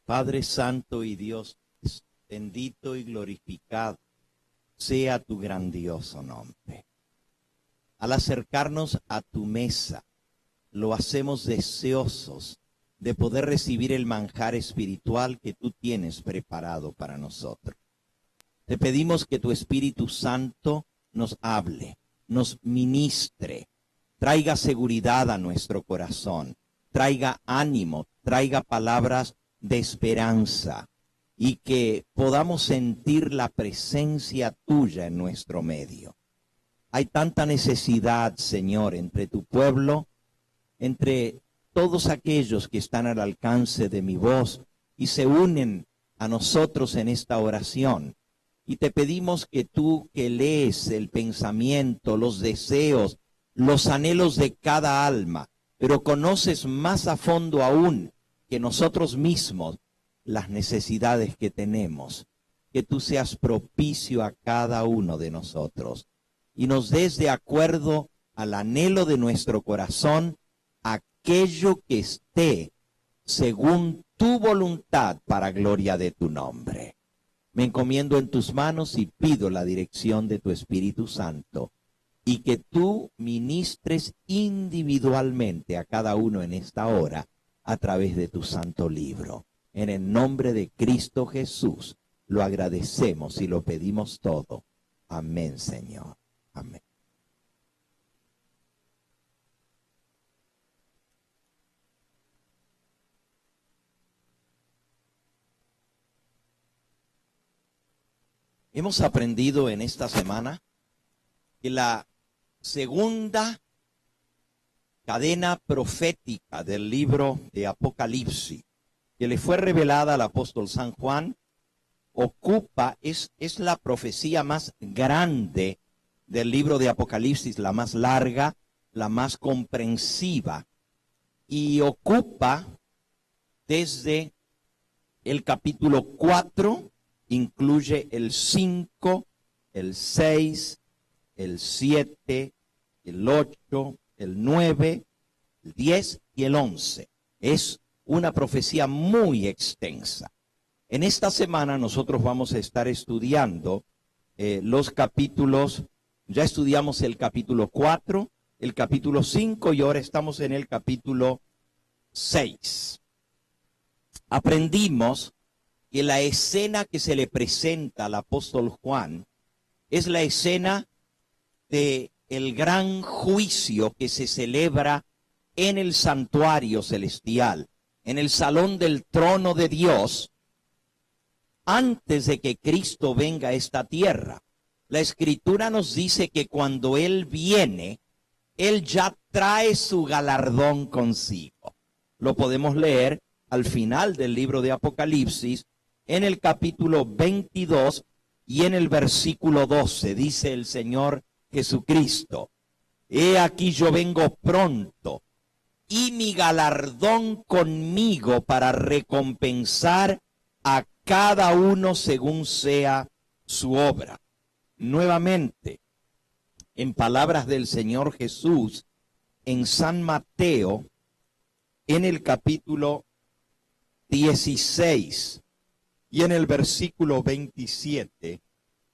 Padre Santo y Dios, bendito y glorificado sea tu grandioso nombre. Al acercarnos a tu mesa, lo hacemos deseosos de poder recibir el manjar espiritual que tú tienes preparado para nosotros. Te pedimos que tu Espíritu Santo nos hable, nos ministre, traiga seguridad a nuestro corazón, traiga ánimo, traiga palabras de esperanza y que podamos sentir la presencia tuya en nuestro medio. Hay tanta necesidad, Señor, entre tu pueblo, entre todos aquellos que están al alcance de mi voz y se unen a nosotros en esta oración. Y te pedimos que tú, que lees el pensamiento, los deseos, los anhelos de cada alma, pero conoces más a fondo aún que nosotros mismos las necesidades que tenemos, que tú seas propicio a cada uno de nosotros y nos des de acuerdo al anhelo de nuestro corazón aquello que esté según tu voluntad para gloria de tu nombre. Me encomiendo en tus manos y pido la dirección de tu Espíritu Santo y que tú ministres individualmente a cada uno en esta hora a través de tu santo libro. En el nombre de Cristo Jesús lo agradecemos y lo pedimos todo. Amén, Señor. Amén. Hemos aprendido en esta semana que la segunda cadena profética del libro de Apocalipsis, que le fue revelada al apóstol San Juan, es la profecía más grande del libro de Apocalipsis, la más larga, la más comprensiva, y ocupa desde el capítulo 4, incluye el 5, el 6, el 7, el 8, el 9, el 10 y el 11. Es una profecía muy extensa. En esta semana nosotros vamos a estar estudiando los capítulos. Ya estudiamos el capítulo 4, el capítulo 5 y ahora estamos en el capítulo 6. Aprendimos que la escena que se le presenta al apóstol Juan es la escena de el gran juicio que se celebra en el santuario celestial, en el salón del trono de Dios, antes de que Cristo venga a esta tierra. La Escritura nos dice que cuando Él viene, Él ya trae su galardón consigo. Lo podemos leer al final del libro de Apocalipsis, en el capítulo 22 y en el versículo 12, dice el Señor Jesucristo: he aquí yo vengo pronto, y mi galardón conmigo para recompensar a cada uno según sea su obra. Nuevamente, en palabras del Señor Jesús, en San Mateo, en el capítulo 16 y en el versículo 27,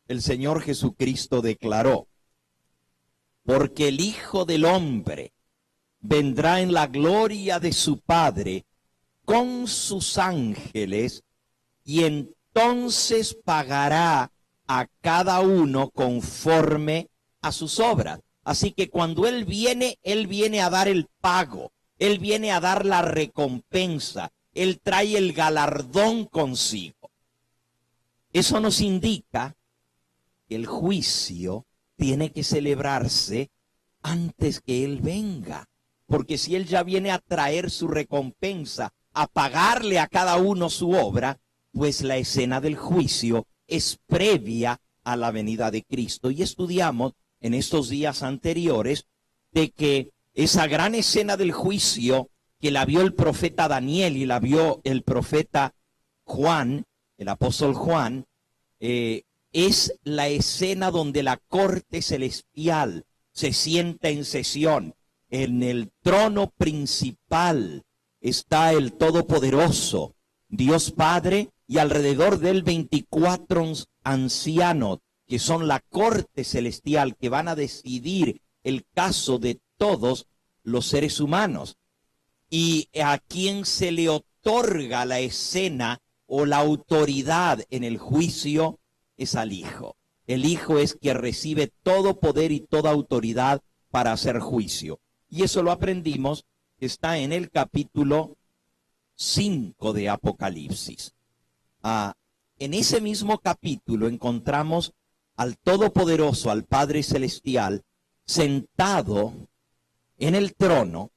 el Señor Jesucristo declaró: porque el Hijo del Hombre vendrá en la gloria de su Padre con sus ángeles, y entonces pagará a cada uno conforme a sus obras. Así que cuando Él viene a dar el pago, Él viene a dar la recompensa, Él trae el galardón consigo. Eso nos indica que el juicio tiene que celebrarse antes que Él venga. Porque si Él ya viene a traer su recompensa, a pagarle a cada uno su obra, pues la escena del juicio es previa a la venida de Cristo. Y estudiamos en estos días anteriores de que esa gran escena del juicio que la vio el profeta Daniel y la vio el profeta Juan, el apóstol Juan, es la escena donde la corte celestial se sienta en sesión. En el trono principal está el Todopoderoso, Dios Padre y alrededor de él 24 ancianos, que son la corte celestial, que van a decidir el caso de todos los seres humanos. Y a quien se le otorga la escena o la autoridad en el juicio es al Hijo. El Hijo es quien recibe todo poder y toda autoridad para hacer juicio. Y eso lo aprendimos, está en el capítulo 5 de Apocalipsis. En ese mismo capítulo encontramos al Todopoderoso, al Padre Celestial, sentado en el trono,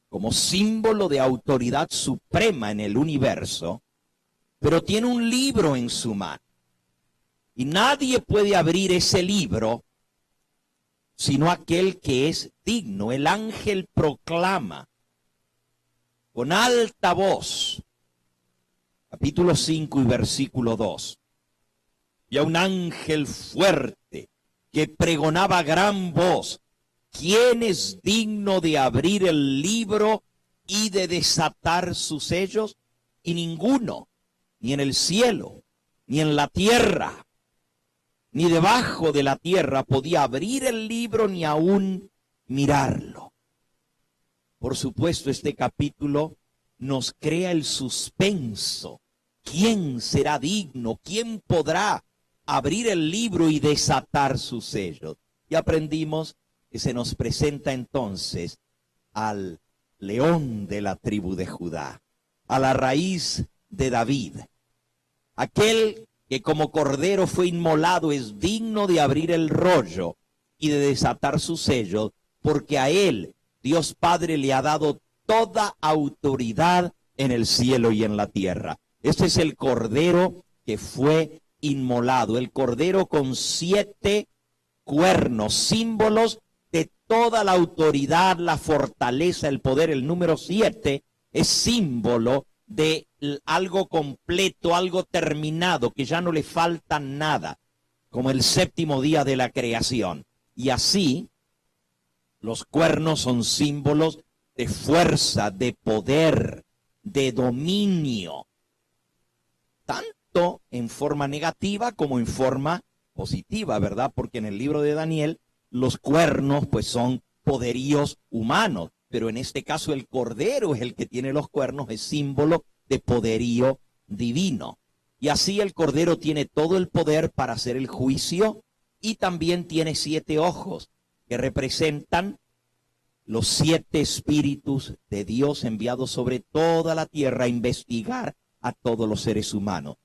como símbolo de autoridad suprema en el universo, pero tiene un libro en su mano. Y nadie puede abrir ese libro sino aquel que es digno. El ángel proclama con alta voz, capítulo 5 y versículo 2. Y a un ángel fuerte que pregonaba a gran voz: ¿quién es digno de abrir el libro y de desatar sus sellos? Y ninguno, ni en el cielo, ni en la tierra, ni debajo de la tierra, podía abrir el libro ni aún mirarlo. Por supuesto, este capítulo nos crea el suspenso. ¿Quién será digno? ¿Quién podrá abrir el libro y desatar sus sellos? Y aprendimos que se nos presenta entonces al león de la tribu de Judá, a la raíz de David, aquel que como cordero fue inmolado, es digno de abrir el rollo y de desatar sus sellos, porque a él Dios Padre le ha dado toda autoridad en el cielo y en la tierra. Este es el cordero que fue inmolado, el cordero con 7 cuernos, símbolos de toda la autoridad, la fortaleza, el poder. El número 7 es símbolo de algo completo, algo terminado, que ya no le falta nada, como el 7º día de la creación. Y así, los cuernos son símbolos de fuerza, de poder, de dominio, tanto en forma negativa como en forma positiva, ¿verdad? Porque en el libro de Daniel, los cuernos pues son poderíos humanos, pero en este caso el cordero es el que tiene los cuernos, es símbolo de poderío divino. Y así el cordero tiene todo el poder para hacer el juicio, y también tiene 7 ojos que representan los 7 espíritus de Dios enviados sobre toda la tierra a investigar a todos los seres humanos.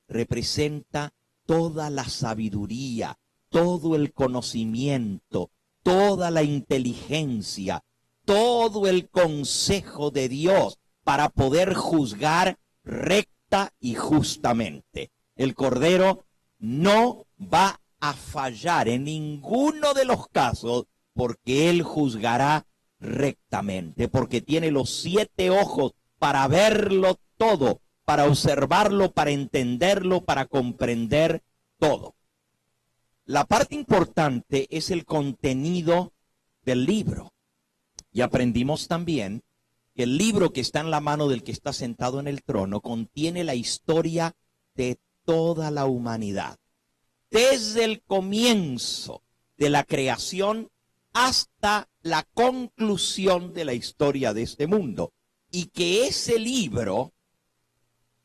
Representa toda la sabiduría, todo el conocimiento, toda la inteligencia, todo el consejo de Dios para poder juzgar recta y justamente. El Cordero no va a fallar en ninguno de los casos, porque Él juzgará rectamente, porque tiene los 7 ojos para verlo todo, para observarlo, para entenderlo, para comprender todo. La parte importante es el contenido del libro. Y aprendimos también que el libro que está en la mano del que está sentado en el trono contiene la historia de toda la humanidad, desde el comienzo de la creación hasta la conclusión de la historia de este mundo. Y que ese libro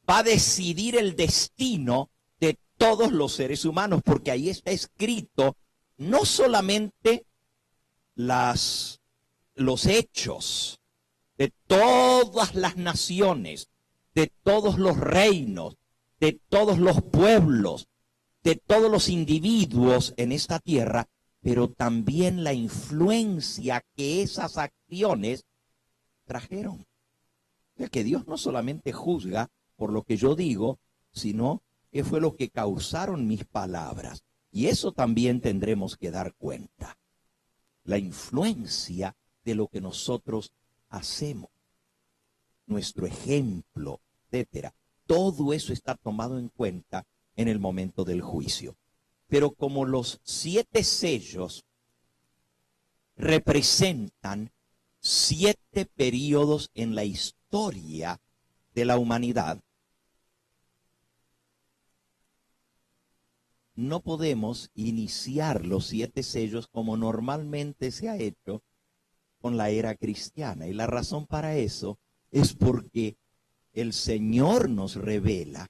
va a decidir el destino de todos los seres humanos, porque ahí está escrito no solamente los hechos de todas las naciones, de todos los reinos, de todos los pueblos, de todos los individuos en esta tierra, pero también la influencia que esas acciones trajeron. O sea, que Dios no solamente juzga por lo que yo digo, sino qué fue lo que causaron mis palabras. Y eso también tendremos que dar cuenta. La influencia de lo que nosotros hacemos, nuestro ejemplo, etcétera. Todo eso está tomado en cuenta en el momento del juicio. Pero como los 7 sellos representan 7 periodos en la historia de la humanidad, no podemos iniciar los 7 sellos como normalmente se ha hecho con la era cristiana. Y la razón para eso es porque el Señor nos revela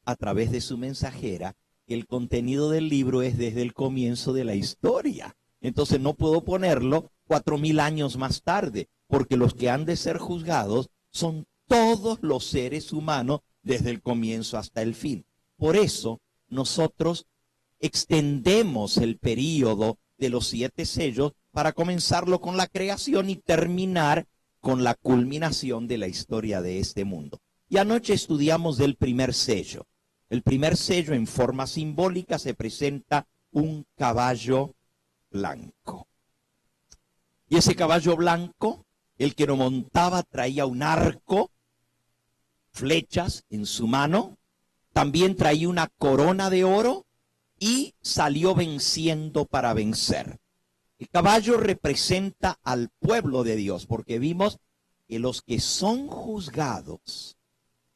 a través de su mensajera que el contenido del libro es desde el comienzo de la historia. Entonces no puedo ponerlo 4000 años más tarde, porque los que han de ser juzgados son todos los seres humanos desde el comienzo hasta el fin. Por eso nosotros extendemos el período de los 7 sellos para comenzarlo con la creación y terminar con la culminación de la historia de este mundo. Y anoche estudiamos del primer sello. El primer sello, en forma simbólica, se presenta un caballo blanco. Y ese caballo blanco, el que lo montaba traía un arco, flechas en su mano, también traía una corona de oro y salió venciendo para vencer. El caballo representa al pueblo de Dios, porque vimos que los que son juzgados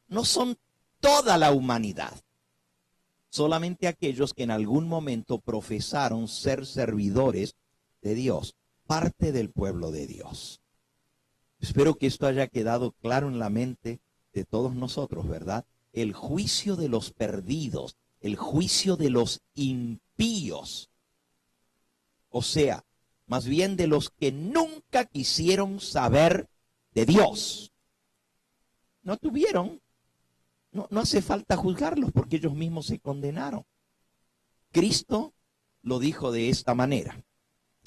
no son toda la humanidad, solamente aquellos que en algún momento profesaron ser servidores de Dios, parte del pueblo de Dios. Espero que esto haya quedado claro en la mente de todos nosotros, ¿verdad? El juicio de los perdidos, el juicio de los impíos, o sea, más bien de los que nunca quisieron saber de Dios. No tuvieron, no hace falta juzgarlos porque ellos mismos se condenaron. Cristo lo dijo de esta manera,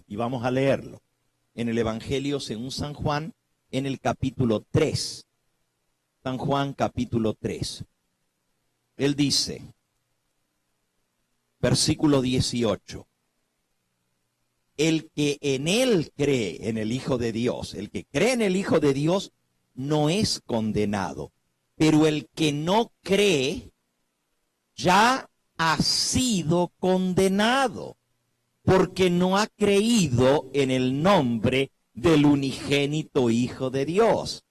y vamos a leerlo en el Evangelio según San Juan, en el capítulo 3. San Juan capítulo 3. Él dice, versículo 18, el que en él cree, en el Hijo de Dios, el que cree en el Hijo de Dios no es condenado, pero el que no cree ya ha sido condenado, porque no ha creído en el nombre del unigénito Hijo de Dios.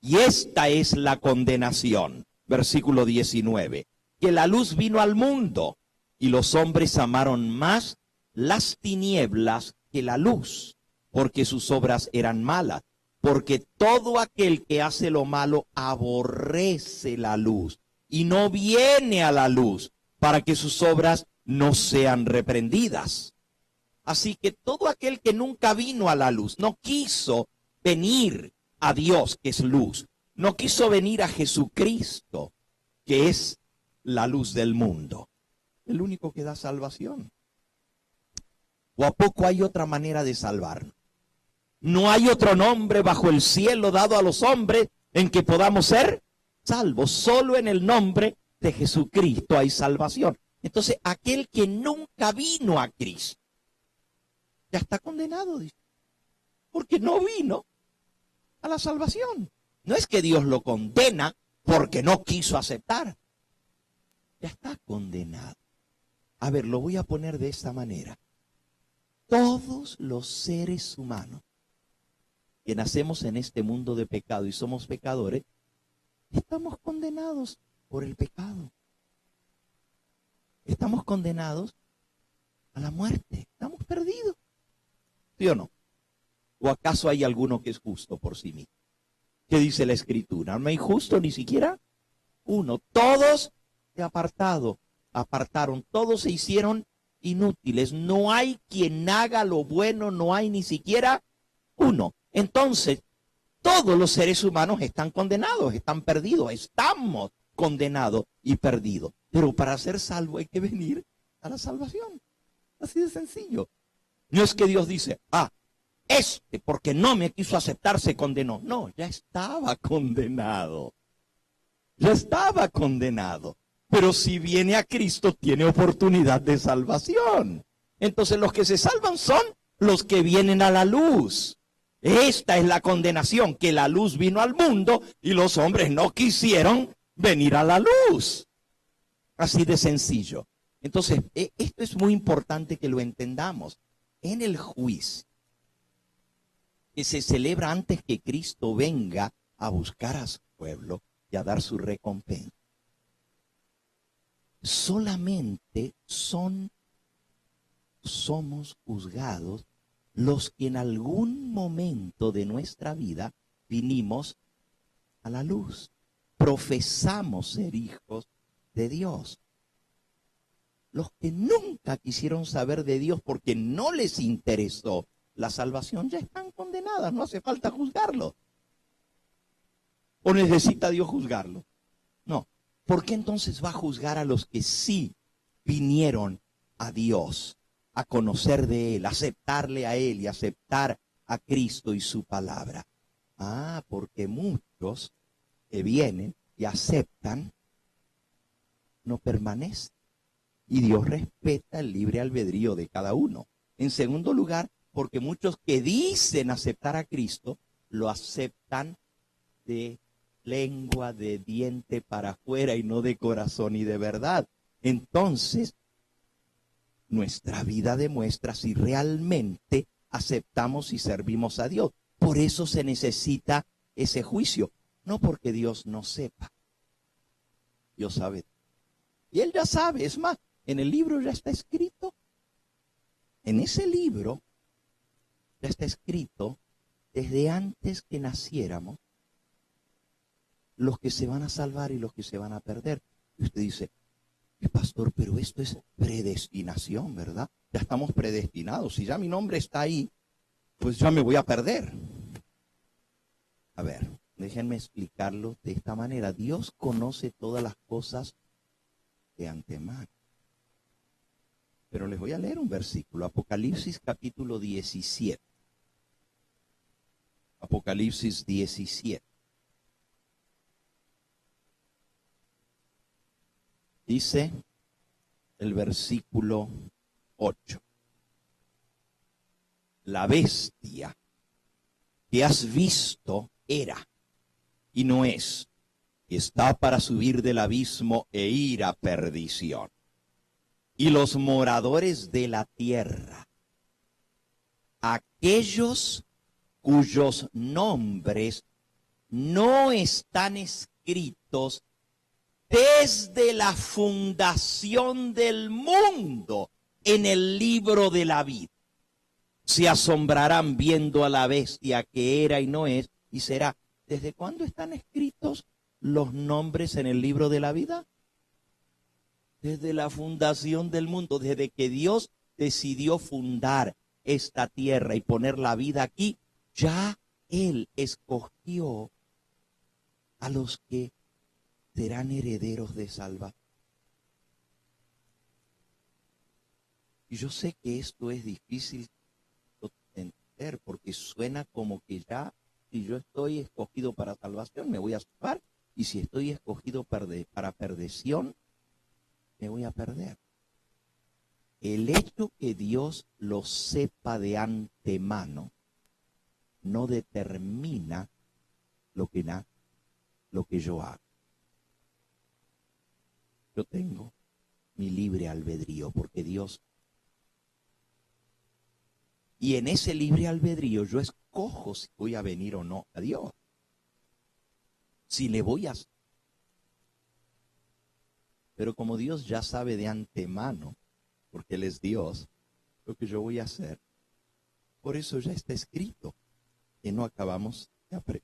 Y esta es la condenación, versículo 19, que la luz vino al mundo y los hombres amaron más las tinieblas que la luz, porque sus obras eran malas, porque todo aquel que hace lo malo aborrece la luz y no viene a la luz para que sus obras no sean reprendidas. Así que todo aquel que nunca vino a la luz, no quiso venir a Dios, que es luz, no quiso venir a Jesucristo, que es la luz del mundo, el único que da salvación. ¿O a poco hay otra manera de salvarnos? No hay otro nombre bajo el cielo dado a los hombres en que podamos ser salvos. Solo en el nombre de Jesucristo hay salvación. Entonces, aquel que nunca vino a Cristo ya está condenado, dice, porque no vino a la salvación. No es que Dios lo condena porque no quiso aceptar. Ya está condenado. A ver, lo voy a poner de esta manera. Todos los seres humanos que nacemos en este mundo de pecado y somos pecadores, estamos condenados por el pecado. Estamos condenados a la muerte. Estamos perdidos. ¿Sí o no? ¿O acaso hay alguno que es justo por sí mismo? ¿Qué dice la Escritura? No hay justo ni siquiera uno. Todos se apartaron, todos se hicieron inútiles. No hay quien haga lo bueno, no hay ni siquiera uno. Entonces, todos los seres humanos están condenados, están perdidos, estamos condenados y perdidos. Pero para ser salvo hay que venir a la salvación. Así de sencillo. No es que Dios dice, porque no me quiso aceptar se condenó. No, ya estaba condenado. Ya estaba condenado. Pero si viene a Cristo tiene oportunidad de salvación. Entonces los que se salvan son los que vienen a la luz. Esta es la condenación, que la luz vino al mundo y los hombres no quisieron venir a la luz. Así de sencillo. Entonces, esto es muy importante que lo entendamos. En el juicio que se celebra antes que Cristo venga a buscar a su pueblo y a dar su recompensa, solamente somos juzgados los que en algún momento de nuestra vida vinimos a la luz. Profesamos ser hijos de Dios. Los que nunca quisieron saber de Dios porque no les interesó la salvación ya están condenadas, no hace falta juzgarlos. ¿O necesita Dios juzgarlos? No. ¿Por qué entonces va a juzgar a los que sí vinieron a Dios, a conocer de Él, a aceptarle a Él y aceptar a Cristo y su palabra? Porque muchos que vienen y aceptan no permanecen. Y Dios respeta el libre albedrío de cada uno. En segundo lugar, porque muchos que dicen aceptar a Cristo, lo aceptan de lengua, de diente para afuera y no de corazón y de verdad. Entonces, nuestra vida demuestra si realmente aceptamos y servimos a Dios. Por eso se necesita ese juicio. No porque Dios no sepa. Dios sabe. Y Él ya sabe. Es más, en el libro ya está escrito. En ese libro ya está escrito desde antes que naciéramos los que se van a salvar y los que se van a perder. Y usted dice, pastor, pero esto es predestinación, ¿verdad? Ya estamos predestinados. Si ya mi nombre está ahí, pues ya me voy a perder. A ver, déjenme explicarlo de esta manera. Dios conoce todas las cosas de antemano. Pero les voy a leer un versículo. Apocalipsis capítulo 17. Apocalipsis 17. Dice el versículo 8. La bestia que has visto era y no es, y está para subir del abismo e ir a perdición. Y los moradores de la tierra, aquellos cuyos nombres no están escritos desde la fundación del mundo en el libro de la vida, se asombrarán viendo a la bestia que era y no es y será. ¿Desde cuándo están escritos los nombres en el libro de la vida? Desde la fundación del mundo, desde que Dios decidió fundar esta tierra y poner la vida aquí, ya Él escogió a los que serán herederos de salvación. Y yo sé que esto es difícil de entender porque suena como que ya, si yo estoy escogido para salvación, me voy a salvar, y si estoy escogido para perdición, me voy a perder. El hecho que Dios lo sepa de antemano no determina lo que yo hago. Yo tengo mi libre albedrío porque Dios. Y en ese libre albedrío yo escojo si voy a venir o no a Dios. Si le voy a. Pero como Dios ya sabe de antemano, porque Él es Dios, lo que yo voy a hacer, por eso ya está escrito, que no acabamos de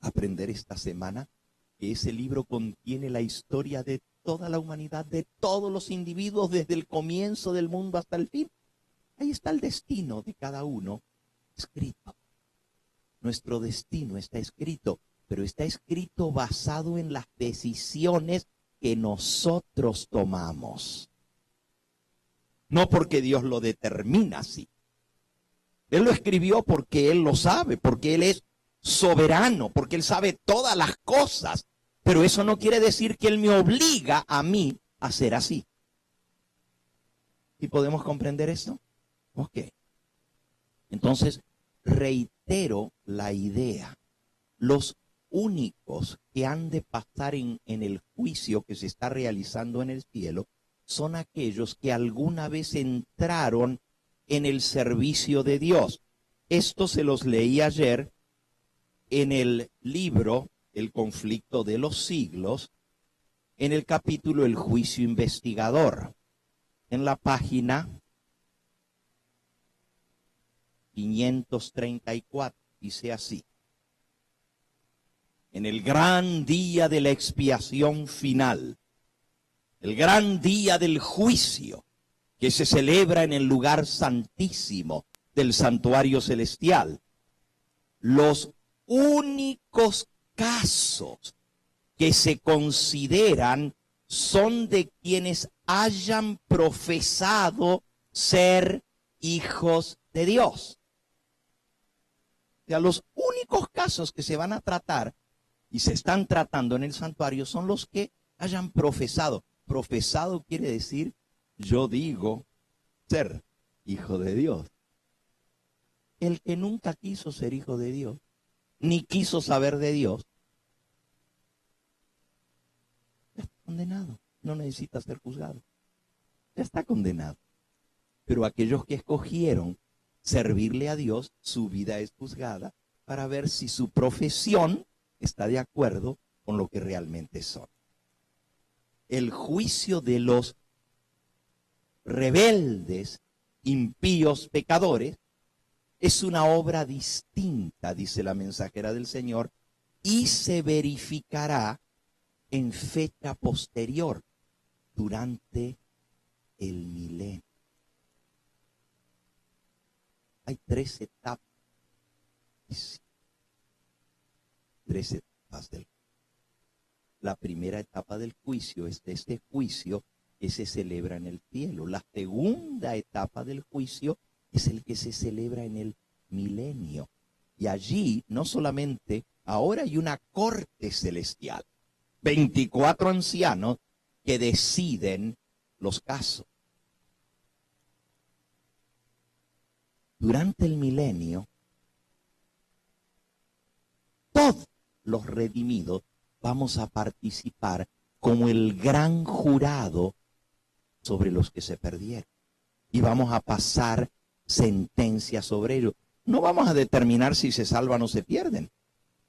aprender esta semana, que ese libro contiene la historia de toda la humanidad, de todos los individuos, desde el comienzo del mundo hasta el fin. Ahí está el destino de cada uno escrito. Nuestro destino está escrito, pero está escrito basado en las decisiones que nosotros tomamos. No porque Dios lo determina así. Él lo escribió porque Él lo sabe, porque Él es soberano, porque Él sabe todas las cosas. Pero eso no quiere decir que Él me obliga a mí a ser así. ¿Y podemos comprender esto? Ok. Entonces, reitero la idea. Los únicos que han de pasar en el juicio que se está realizando en el cielo son aquellos que alguna vez entraron en el servicio de Dios. Esto se los leí ayer en el libro El conflicto de los siglos, en el capítulo El juicio investigador. En la página 534 dice así: en el gran día de la expiación final, el gran día del juicio que se celebra en el lugar santísimo del santuario celestial, los únicos casos que se consideran son de quienes hayan profesado ser hijos de Dios. O sea, los únicos casos que se van a tratar y se están tratando en el santuario son los que hayan profesado. Profesado quiere decir, yo digo ser hijo de Dios. El que nunca quiso ser hijo de Dios, ni quiso saber de Dios, está condenado. No necesita ser juzgado. Ya está condenado. Pero aquellos que escogieron servirle a Dios, su vida es juzgada para ver si su profesión está de acuerdo con lo que realmente son. El juicio de los rebeldes, impíos, pecadores, es una obra distinta, dice la mensajera del Señor, y se verificará en fecha posterior, durante el milenio. Hay 3 etapas. 3 etapas del juicio. La primera etapa del juicio es este juicio que se celebra en el cielo. La segunda etapa del juicio es el que se celebra en el milenio. Y allí no solamente, ahora hay una corte celestial. 24 ancianos que deciden los casos. Durante el milenio, todos los redimidos vamos a participar como el gran jurado sobre los que se perdieron. Y vamos a pasar sentencia sobre ellos. No vamos a determinar si se salvan o se pierden,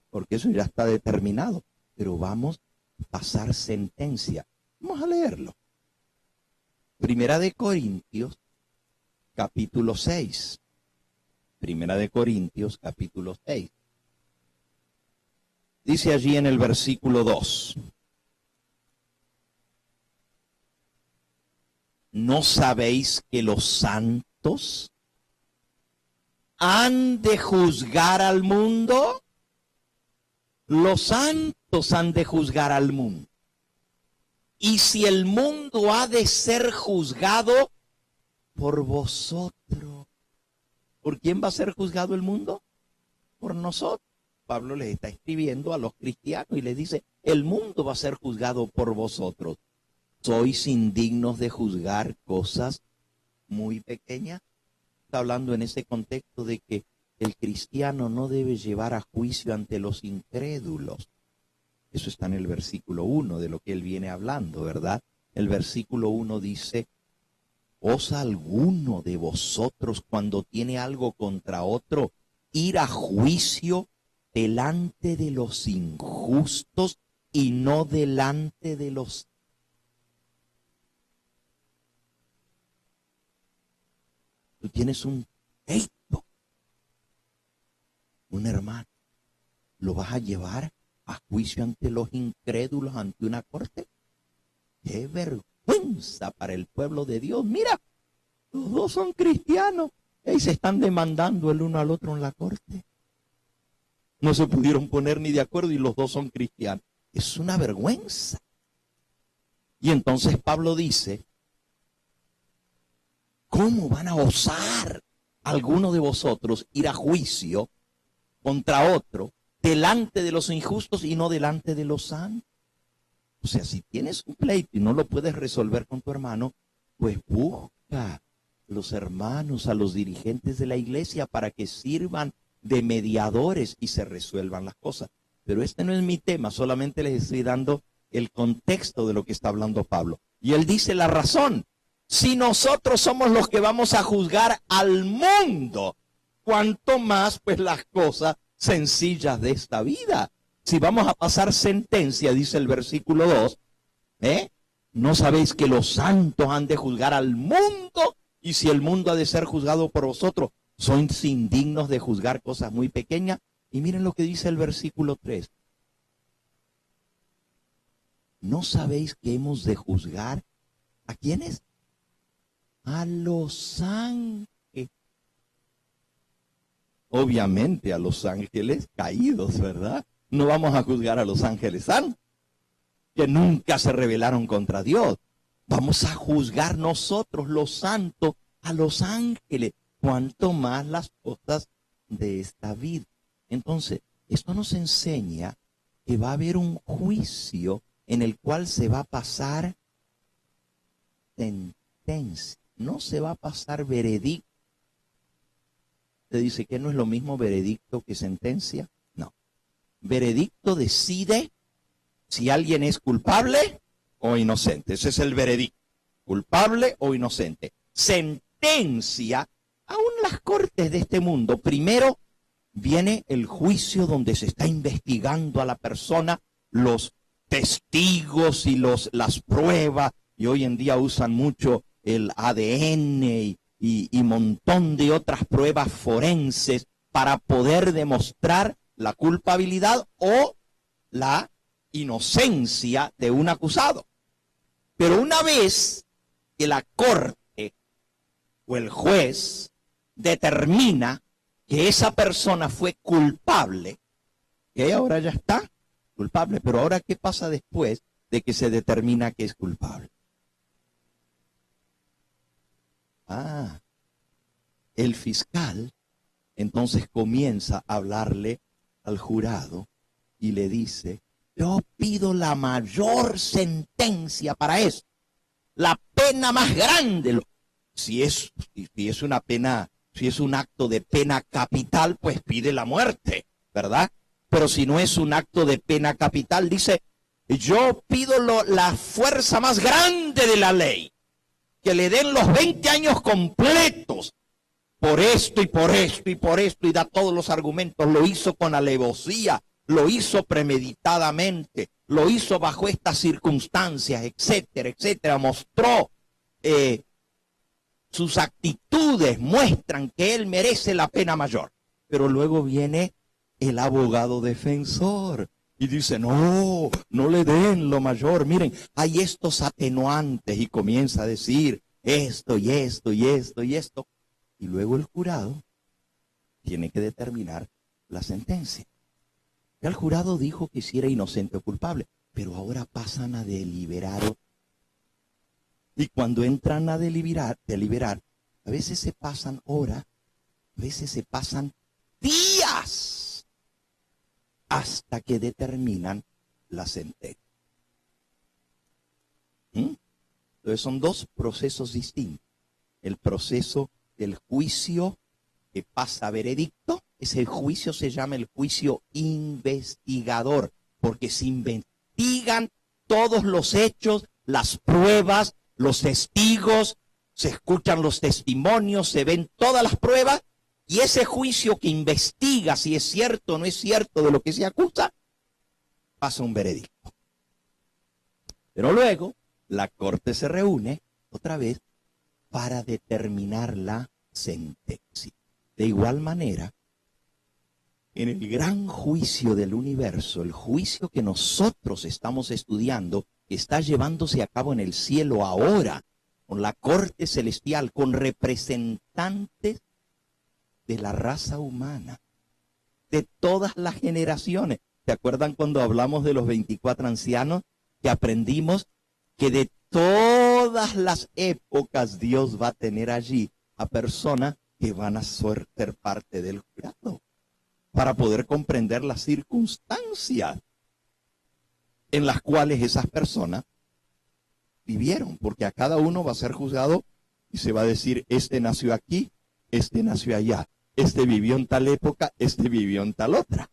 porque eso ya está determinado. Pero vamos a pasar sentencia. Vamos a leerlo. Primera de Corintios, capítulo 6. Primera de Corintios, capítulo 6. Dice allí en el versículo 2. ¿No sabéis que los santos han de juzgar al mundo? Los santos han de juzgar al mundo. Y si el mundo ha de ser juzgado por vosotros, ¿por quién va a ser juzgado el mundo? Por nosotros. Pablo les está escribiendo a los cristianos y les dice, el mundo va a ser juzgado por vosotros. ¿Sois indignos de juzgar cosas muy pequeñas? Está hablando en ese contexto de que el cristiano no debe llevar a juicio ante los incrédulos. Eso está en el versículo 1 de lo que él viene hablando, ¿verdad? El versículo 1 dice, ¿osa alguno de vosotros cuando tiene algo contra otro ir a juicio delante de los injustos y no delante de los... Tú tienes un pleito, un hermano, ¿lo vas a llevar a juicio ante los incrédulos, ante una corte? ¡Qué vergüenza para el pueblo de Dios! Mira, los dos son cristianos y se están demandando el uno al otro en la corte. No se pudieron poner ni de acuerdo y los dos son cristianos. Es una vergüenza. Y entonces Pablo dice, ¿cómo van a osar alguno de vosotros ir a juicio contra otro delante de los injustos y no delante de los santos? O sea, si tienes un pleito y no lo puedes resolver con tu hermano, pues busca a los hermanos, a los dirigentes de la iglesia para que sirvan de mediadores y se resuelvan las cosas. Pero este no es mi tema, solamente les estoy dando el contexto de lo que está hablando Pablo. Y él dice la razón. Si nosotros somos los que vamos a juzgar al mundo, cuanto más pues las cosas sencillas de esta vida. Si vamos a pasar sentencia, dice el versículo 2, ¿No sabéis que los santos han de juzgar al mundo? Y si el mundo ha de ser juzgado por vosotros, sois indignos de juzgar cosas muy pequeñas. Y miren lo que dice el versículo 3. ¿No sabéis que hemos de juzgar a quiénes? A los ángeles. Obviamente a los ángeles caídos, ¿verdad? No vamos a juzgar a los ángeles santos, que nunca se rebelaron contra Dios. Vamos a juzgar nosotros, los santos, a los ángeles, cuanto más las cosas de esta vida. Entonces, esto nos enseña que va a haber un juicio en el cual se va a pasar sentencia, no se va a pasar veredicto. Te dice que no es lo mismo veredicto que sentencia. No. Veredicto decide si alguien es culpable o inocente. Ese es el veredicto. Culpable o inocente. Sentencia, aún las cortes de este mundo. Primero viene el juicio donde se está investigando a la persona, los testigos y las pruebas. Y hoy en día usan mucho el ADN y montón de otras pruebas forenses para poder demostrar la culpabilidad o la inocencia de un acusado. Pero una vez que la corte o el juez determina que esa persona fue culpable, que ahora ya está culpable, pero ahora ¿qué pasa después de que se determina que es culpable? El fiscal entonces comienza a hablarle al jurado y le dice: yo pido la mayor sentencia para eso, la pena más grande. Si es una pena, si es un acto de pena capital, pues pide la muerte, ¿verdad? Pero si no es un acto de pena capital, dice: yo pido la fuerza más grande de la ley, que le den los 20 años completos, por esto y por esto y por esto, y da todos los argumentos. Lo hizo con alevosía, lo hizo premeditadamente, lo hizo bajo estas circunstancias, etcétera, etcétera. Mostró, sus actitudes muestran que él merece la pena mayor. Pero luego viene el abogado defensor y dice: no le den lo mayor. Miren, hay estos atenuantes, y comienza a decir esto y esto y esto y esto. Y luego el jurado tiene que determinar la sentencia. Ya el jurado dijo que si era inocente o culpable, pero ahora pasan a deliberar. Y cuando entran a deliberar, a veces se pasan horas, a veces se pasan días, hasta que determinan la sentencia. Entonces son dos procesos distintos. El proceso del juicio que pasa a veredicto, ese juicio se llama el juicio investigador, porque se investigan todos los hechos, las pruebas, los testigos, se escuchan los testimonios, se ven todas las pruebas, y ese juicio que investiga si es cierto o no es cierto de lo que se acusa, pasa un veredicto. Pero luego la corte se reúne otra vez para determinar la sentencia. De igual manera, en el gran juicio del universo, el juicio que nosotros estamos estudiando, que está llevándose a cabo en el cielo ahora, con la corte celestial, con representantes de la raza humana, de todas las generaciones. ¿Se acuerdan cuando hablamos de los 24 ancianos? Que aprendimos que de todas las épocas Dios va a tener allí a personas que van a ser parte del jurado, para poder comprender las circunstancias en las cuales esas personas vivieron, porque a cada uno va a ser juzgado y se va a decir: este nació aquí, este nació allá, este vivió en tal época, este vivió en tal otra.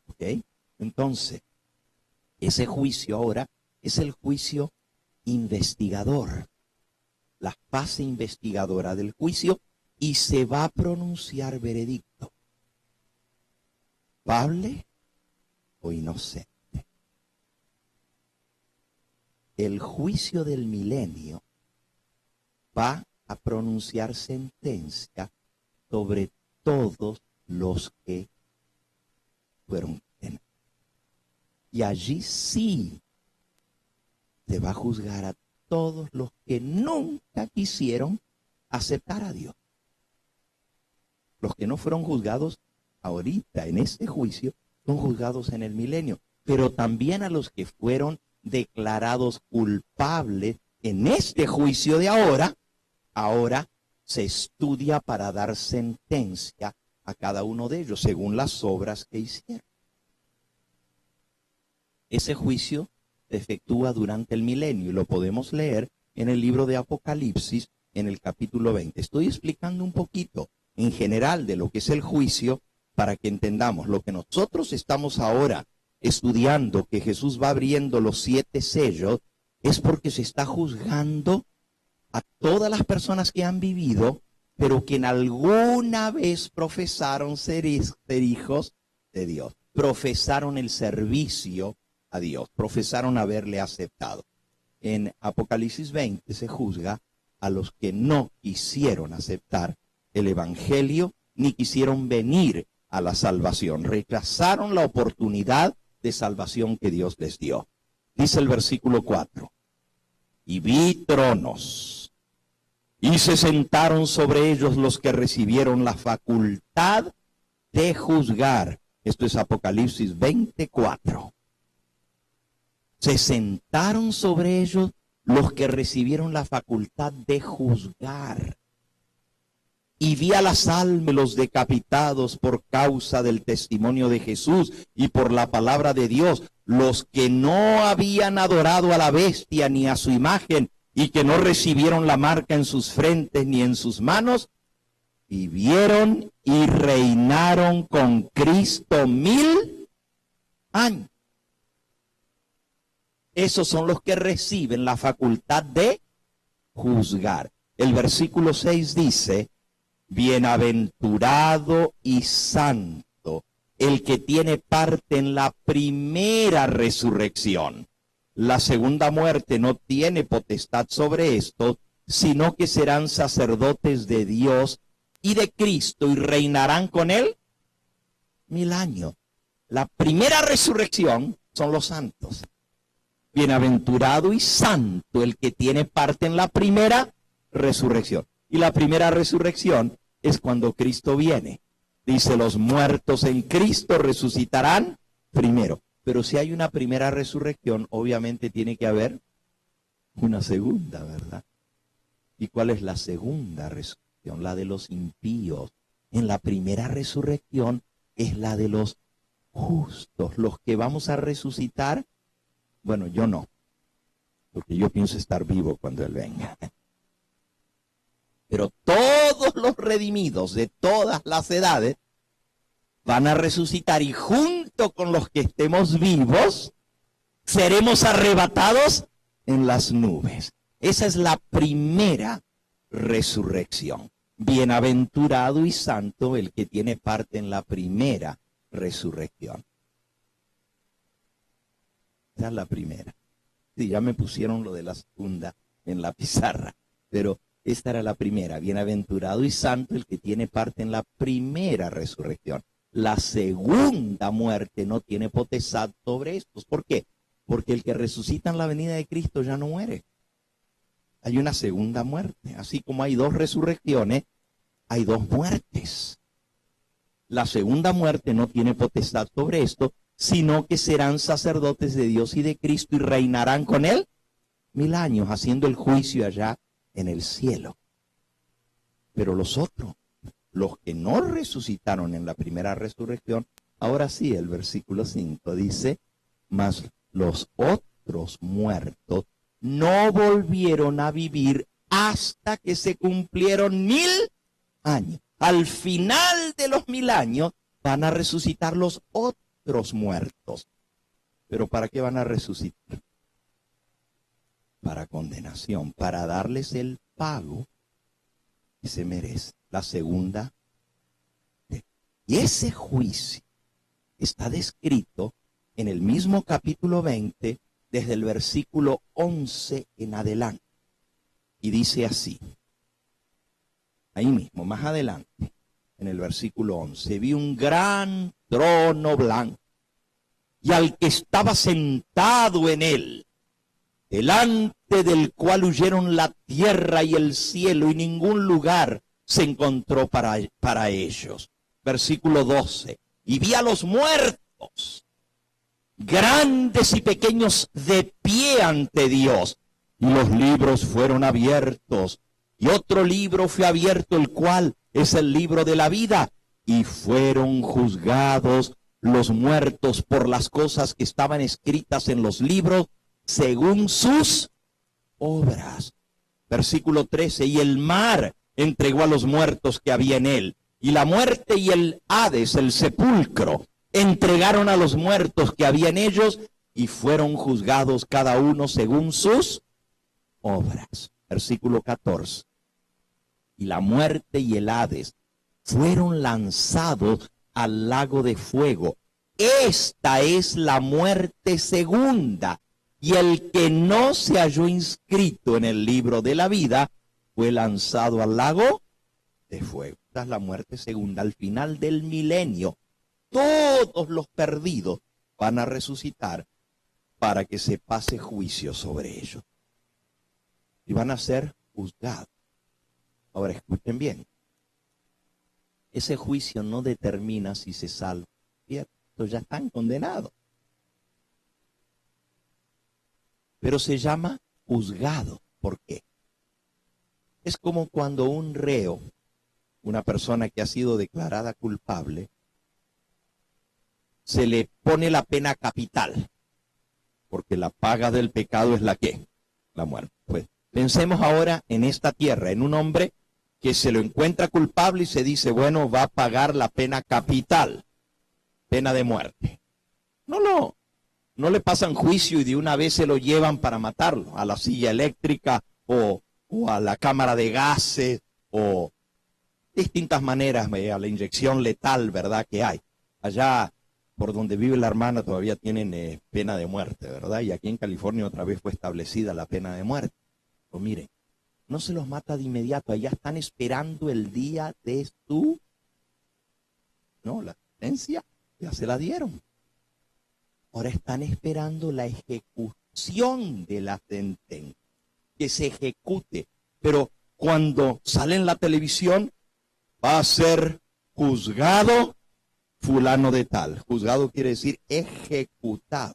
¿Ok? Entonces, ese juicio ahora es el juicio investigador, la fase investigadora del juicio, y se va a pronunciar veredicto: culpable o inocente. el juicio del milenio va a pronunciar sentencia sobre todos los que fueron condenados. Y allí sí se va a juzgar a todos los que nunca quisieron aceptar a Dios. Los que no fueron juzgados ahorita en este juicio son juzgados en el milenio, pero también a los que fueron declarados culpables en este juicio de ahora se estudia para dar sentencia a cada uno de ellos según las obras que hicieron. Ese juicio se efectúa durante el milenio y lo podemos leer en el libro de Apocalipsis en el capítulo 20. Estoy explicando un poquito en general de lo que es el juicio para que entendamos lo que nosotros estamos ahora estudiando, que Jesús va abriendo los 7 sellos, es porque se está juzgando a todas las personas que han vivido, pero que en alguna vez profesaron ser hijos de Dios, profesaron el servicio a Dios, profesaron haberle aceptado. En Apocalipsis 20 se juzga a los que no quisieron aceptar el evangelio, ni quisieron venir a la salvación, rechazaron la oportunidad de salvación que Dios les dio. Dice el versículo 4, y vi tronos, y se sentaron sobre ellos los que recibieron la facultad de juzgar. Esto es Apocalipsis 24. Se sentaron sobre ellos los que recibieron la facultad de juzgar. Y vi a las almas, los decapitados por causa del testimonio de Jesús y por la palabra de Dios, los que no habían adorado a la bestia ni a su imagen y que no recibieron la marca en sus frentes ni en sus manos, vivieron y reinaron con Cristo 1000 años. Esos son los que reciben la facultad de juzgar. El versículo 6 dice, bienaventurado y santo el que tiene parte en la primera resurrección. La segunda muerte no tiene potestad sobre esto, sino que serán sacerdotes de Dios y de Cristo y reinarán con él 1000 años. La primera resurrección son los santos. Bienaventurado y santo el que tiene parte en la primera resurrección. Y la primera resurrección es cuando Cristo viene. Dice, los muertos en Cristo resucitarán primero. Pero si hay una primera resurrección, obviamente tiene que haber una segunda, ¿verdad? ¿Y cuál es la segunda resurrección? La de los impíos. En la primera resurrección es la de los justos, los que vamos a resucitar. Bueno, yo no, porque yo pienso estar vivo cuando Él venga. Pero todos los redimidos de todas las edades van a resucitar y junto con los que estemos vivos, seremos arrebatados en las nubes. Esa es la primera resurrección. Bienaventurado y santo el que tiene parte en la primera resurrección. Esa es la primera. Sí, ya me pusieron lo de la segunda en la pizarra, pero esta era la primera. Bienaventurado y santo el que tiene parte en la primera resurrección. La segunda muerte no tiene potestad sobre estos. ¿Por qué? Porque el que resucita en la venida de Cristo ya no muere. Hay una segunda muerte. Así como hay 2 resurrecciones, hay 2 muertes. La segunda muerte no tiene potestad sobre esto, sino que serán sacerdotes de Dios y de Cristo y reinarán con Él 1000 años, haciendo el juicio allá en el cielo. Pero los otros, los que no resucitaron en la primera resurrección, ahora sí, el versículo 5 dice, mas los otros muertos no volvieron a vivir hasta que se cumplieron 1000 años. Al final de los 1000 años van a resucitar los otros muertos. ¿Pero para qué van a resucitar? Para condenación, para darles el pago que se merece, la segunda. Y ese juicio está descrito en el mismo capítulo 20 desde el versículo 11 en adelante. Y dice así, ahí mismo, más adelante, en el versículo 11, vi un gran trono blanco y al que estaba sentado en él, delante del cual huyeron la tierra y el cielo y ningún lugar se encontró para ellos. Versículo 12, y vi a los muertos, grandes y pequeños, de pie ante Dios, y los libros fueron abiertos, y otro libro fue abierto, el cual es el libro de la vida, y fueron juzgados los muertos por las cosas que estaban escritas en los libros, según sus obras. Versículo 13, y el mar entregó a los muertos que había en él, y la muerte y el Hades, el sepulcro, entregaron a los muertos que había en ellos, y fueron juzgados cada uno según sus obras. Versículo 14, y la muerte y el Hades fueron lanzados al lago de fuego. Esta es la muerte segunda, y el que no se halló inscrito en el libro de la vida fue lanzado al lago de fuego. Esta es la muerte segunda. Al final del milenio, todos los perdidos van a resucitar para que se pase juicio sobre ellos. Y van a ser juzgados. Ahora escuchen bien. Ese juicio no determina si se salva. Estos ya están condenados. Pero se llama juzgado. ¿Por qué? Es como cuando un reo, una persona que ha sido declarada culpable, se le pone la pena capital. Porque la paga del pecado es la ¿qué? La muerte. Pues pensemos ahora en esta tierra, en un hombre que se lo encuentra culpable y se dice, bueno, va a pagar la pena capital, pena de muerte. No le pasan juicio y de una vez se lo llevan para matarlo, a la silla eléctrica o a la cámara de gases o distintas maneras, a la inyección letal, ¿verdad? Que hay. Allá por donde vive la hermana todavía tienen pena de muerte, ¿verdad? Y aquí en California otra vez fue establecida la pena de muerte. Pero miren, no se los mata de inmediato, allá están esperando el día de su, no, la sentencia, ya se la dieron. Ahora están esperando la ejecución de la sentencia, que se ejecute. Pero cuando sale en la televisión, va a ser juzgado fulano de tal. Juzgado quiere decir ejecutado.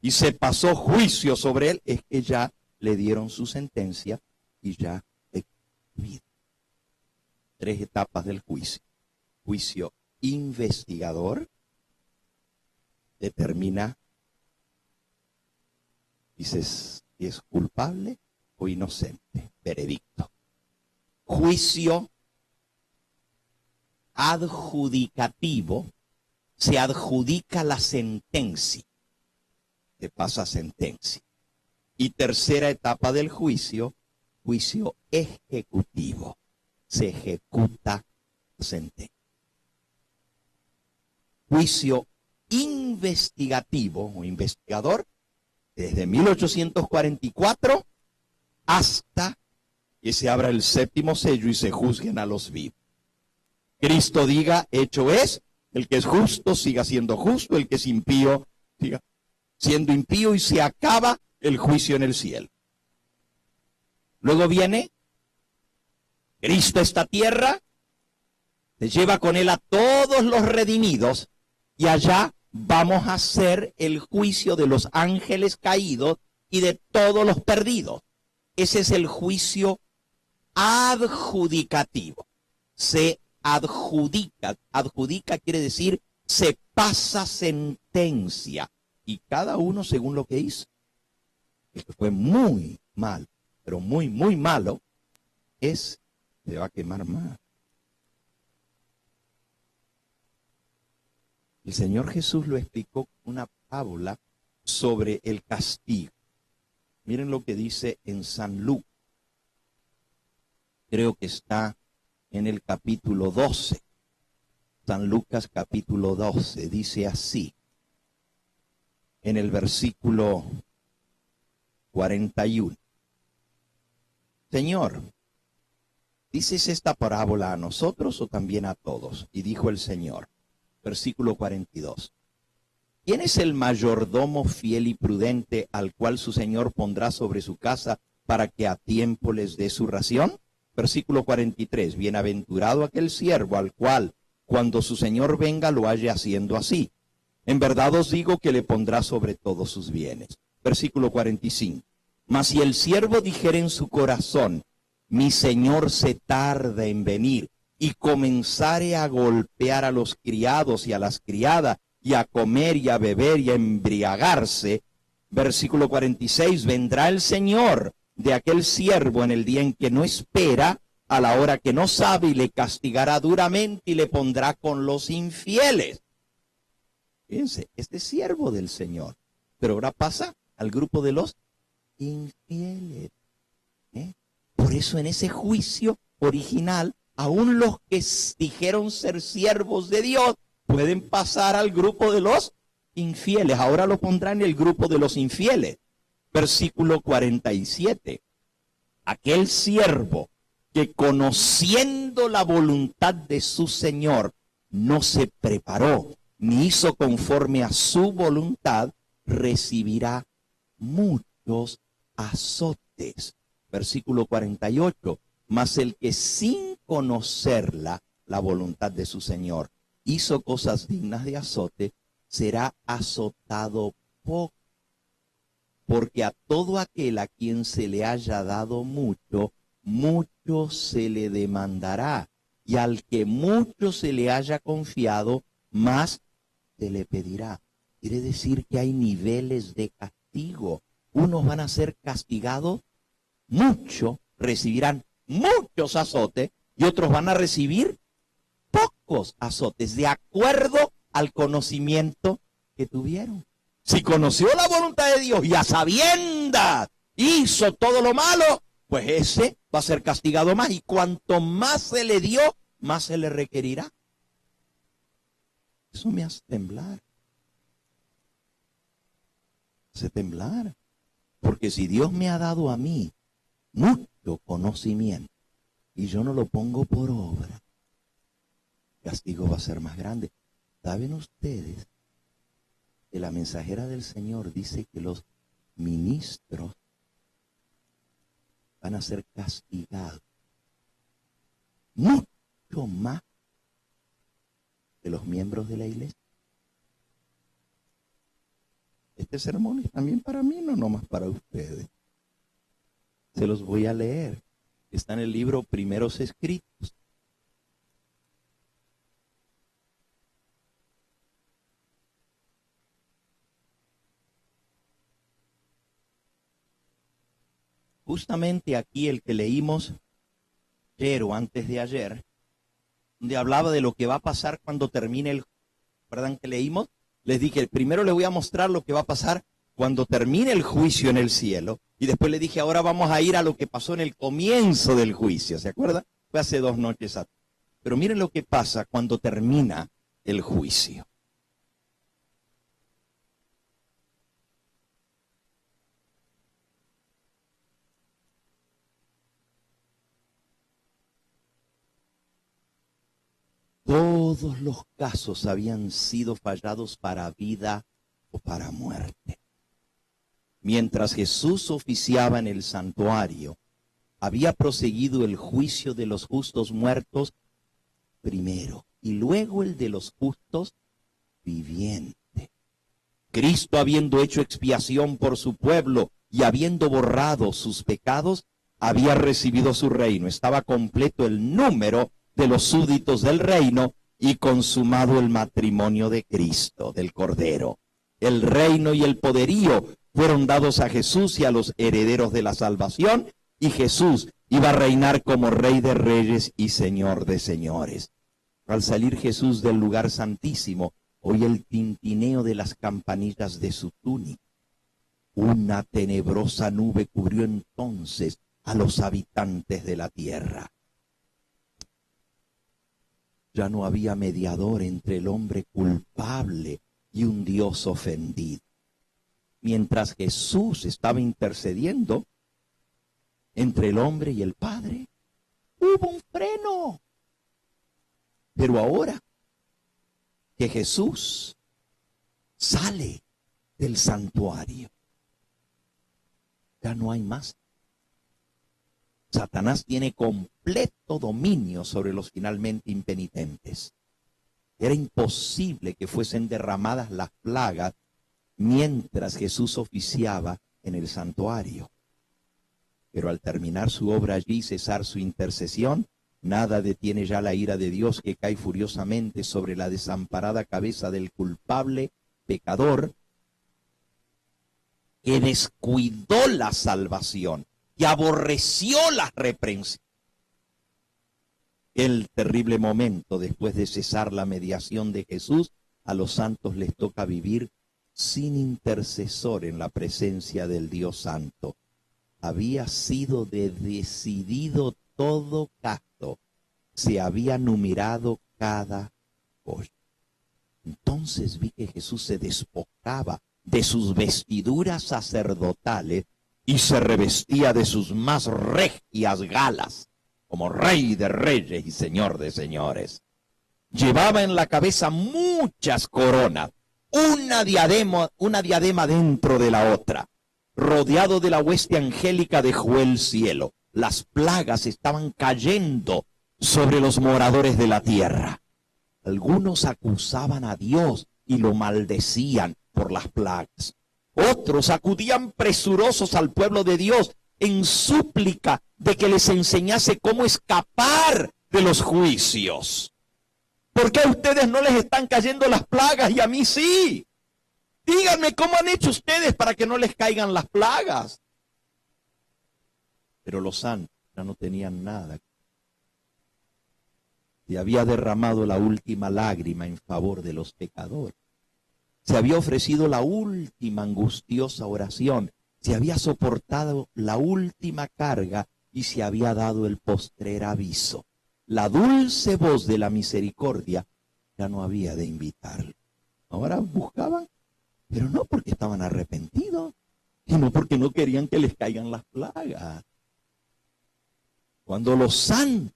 Y se pasó juicio sobre él, es que ya le dieron su sentencia y ya vida. 3 etapas del juicio. Juicio investigador, determina, dices, si es culpable o inocente. Veredicto. Juicio adjudicativo, se adjudica la sentencia, se pasa sentencia. Y tercera etapa del juicio, juicio ejecutivo, se ejecuta la sentencia. Juicio investigativo o investigador, desde 1844 hasta que se abra el 7º sello y se juzguen a los vivos. Cristo diga, hecho es, el que es justo siga siendo justo, el que es impío siga siendo impío, y se acaba el juicio en el cielo. Luego viene Cristo a esta tierra, se lleva con él a todos los redimidos, y allá vamos a hacer el juicio de los ángeles caídos y de todos los perdidos. Ese es el juicio adjudicativo. Se adjudica. Adjudica quiere decir se pasa sentencia. Y cada uno según lo que hizo. El que fue muy mal, pero muy, muy malo, se va a quemar más. El Señor Jesús lo explicó con una parábola sobre el castigo. Miren lo que dice en San Lucas. Creo que está en el capítulo 12. San Lucas capítulo 12 dice así. En el versículo 41. Señor, ¿dices esta parábola a nosotros o también a todos? Y dijo el Señor, versículo 42. ¿Quién es el mayordomo fiel y prudente al cual su Señor pondrá sobre su casa para que a tiempo les dé su ración? Versículo 43. Bienaventurado aquel siervo al cual, cuando su Señor venga, lo halle haciendo así. En verdad os digo que le pondrá sobre todos sus bienes. Versículo 45. Mas si el siervo dijere en su corazón, mi Señor se tarda en venir, y comenzare a golpear a los criados y a las criadas, y a comer y a beber y a embriagarse, versículo 46, vendrá el Señor de aquel siervo en el día en que no espera, a la hora que no sabe, y le castigará duramente y le pondrá con los infieles. Fíjense, este es siervo del Señor, pero ahora pasa al grupo de los infieles. Por eso en ese juicio original, aún los que dijeron ser siervos de Dios, pueden pasar al grupo de los infieles. Ahora lo pondrá en el grupo de los infieles. Versículo 47. Aquel siervo que conociendo la voluntad de su Señor no se preparó ni hizo conforme a su voluntad, recibirá muchos azotes. Versículo 48. Mas el que sin conocerla, la voluntad de su Señor, hizo cosas dignas de azote, será azotado poco. Porque a todo aquel a quien se le haya dado mucho, mucho se le demandará. Y al que mucho se le haya confiado, más se le pedirá. Quiere decir que hay niveles de castigo. Unos van a ser castigados mucho, recibirán muchos azotes, y otros van a recibir pocos azotes, de acuerdo al conocimiento que tuvieron. Si conoció la voluntad de Dios y a sabiendas hizo todo lo malo, pues ese va a ser castigado más, y cuanto más se le dio, más se le requerirá. Eso me hace temblar. Hace temblar. Porque si Dios me ha dado a mí mucho conocimiento y yo no lo pongo por obra, el castigo va a ser más grande. ¿Saben ustedes que la mensajera del Señor dice que los ministros van a ser castigados mucho más que los miembros de la iglesia? Este sermón es también para mí, no nomás para ustedes. Se los voy a leer. Está en el libro Primeros Escritos. Justamente aquí el que leímos ayer o antes de ayer, donde hablaba de lo que va a pasar cuando termine el... ¿Recuerdan que leímos? Les dije, primero les voy a mostrar lo que va a pasar cuando termine el juicio en el cielo. Y después les dije, ahora vamos a ir a lo que pasó en el comienzo del juicio. ¿Se acuerdan? Fue hace 2 noches atrás. Pero miren lo que pasa cuando termina el juicio. Todos los casos habían sido fallados para vida o para muerte. Mientras Jesús oficiaba en el santuario, había proseguido el juicio de los justos muertos primero y luego el de los justos vivientes. Cristo, habiendo hecho expiación por su pueblo y habiendo borrado sus pecados, había recibido su reino. Estaba completo el número de los súbditos del reino y consumado el matrimonio de Cristo, del Cordero. El reino y el poderío fueron dados a Jesús y a los herederos de la salvación, y Jesús iba a reinar como Rey de Reyes y Señor de Señores. Al salir Jesús del lugar santísimo, oye el tintineo de las campanillas de su túnica. Una tenebrosa nube cubrió entonces a los habitantes de la tierra. Ya no había mediador entre el hombre culpable y un Dios ofendido. mientras Jesús estaba intercediendo entre el hombre y el Padre, hubo un freno. Pero ahora que Jesús sale del santuario, ya no hay más. Satanás tiene completo dominio sobre los finalmente impenitentes. Era imposible que fuesen derramadas las plagas mientras Jesús oficiaba en el santuario. Pero al terminar su obra allí y cesar su intercesión, nada detiene ya la ira de Dios que cae furiosamente sobre la desamparada cabeza del culpable pecador que descuidó la salvación, que aborreció las reprensiones. El terrible momento después de cesar la mediación de Jesús, a los santos les toca vivir sin intercesor en la presencia del Dios Santo. Había sido decidido todo caso, se había numerado cada cosa. Entonces vi que Jesús se despojaba de sus vestiduras sacerdotales y se revestía de sus más regias galas, como Rey de Reyes y Señor de Señores. Llevaba en la cabeza muchas coronas, una diadema dentro de la otra. Rodeado de la hueste angélica dejó el cielo. Las plagas estaban cayendo sobre los moradores de la tierra. Algunos acusaban a Dios y lo maldecían por las plagas. Otros acudían presurosos al pueblo de Dios en súplica de que les enseñase cómo escapar de los juicios. ¿Por qué a ustedes no les están cayendo las plagas y a mí sí? Díganme cómo han hecho ustedes para que no les caigan las plagas. Pero los santos ya no tenían nada. Se había derramado la última lágrima en favor de los pecadores. Se había ofrecido la última angustiosa oración. Se había soportado la última carga y se había dado el postrer aviso. La dulce voz de la misericordia ya no había de invitarlo. Ahora buscaban, pero no porque estaban arrepentidos, sino porque no querían que les caigan las plagas. Cuando los santos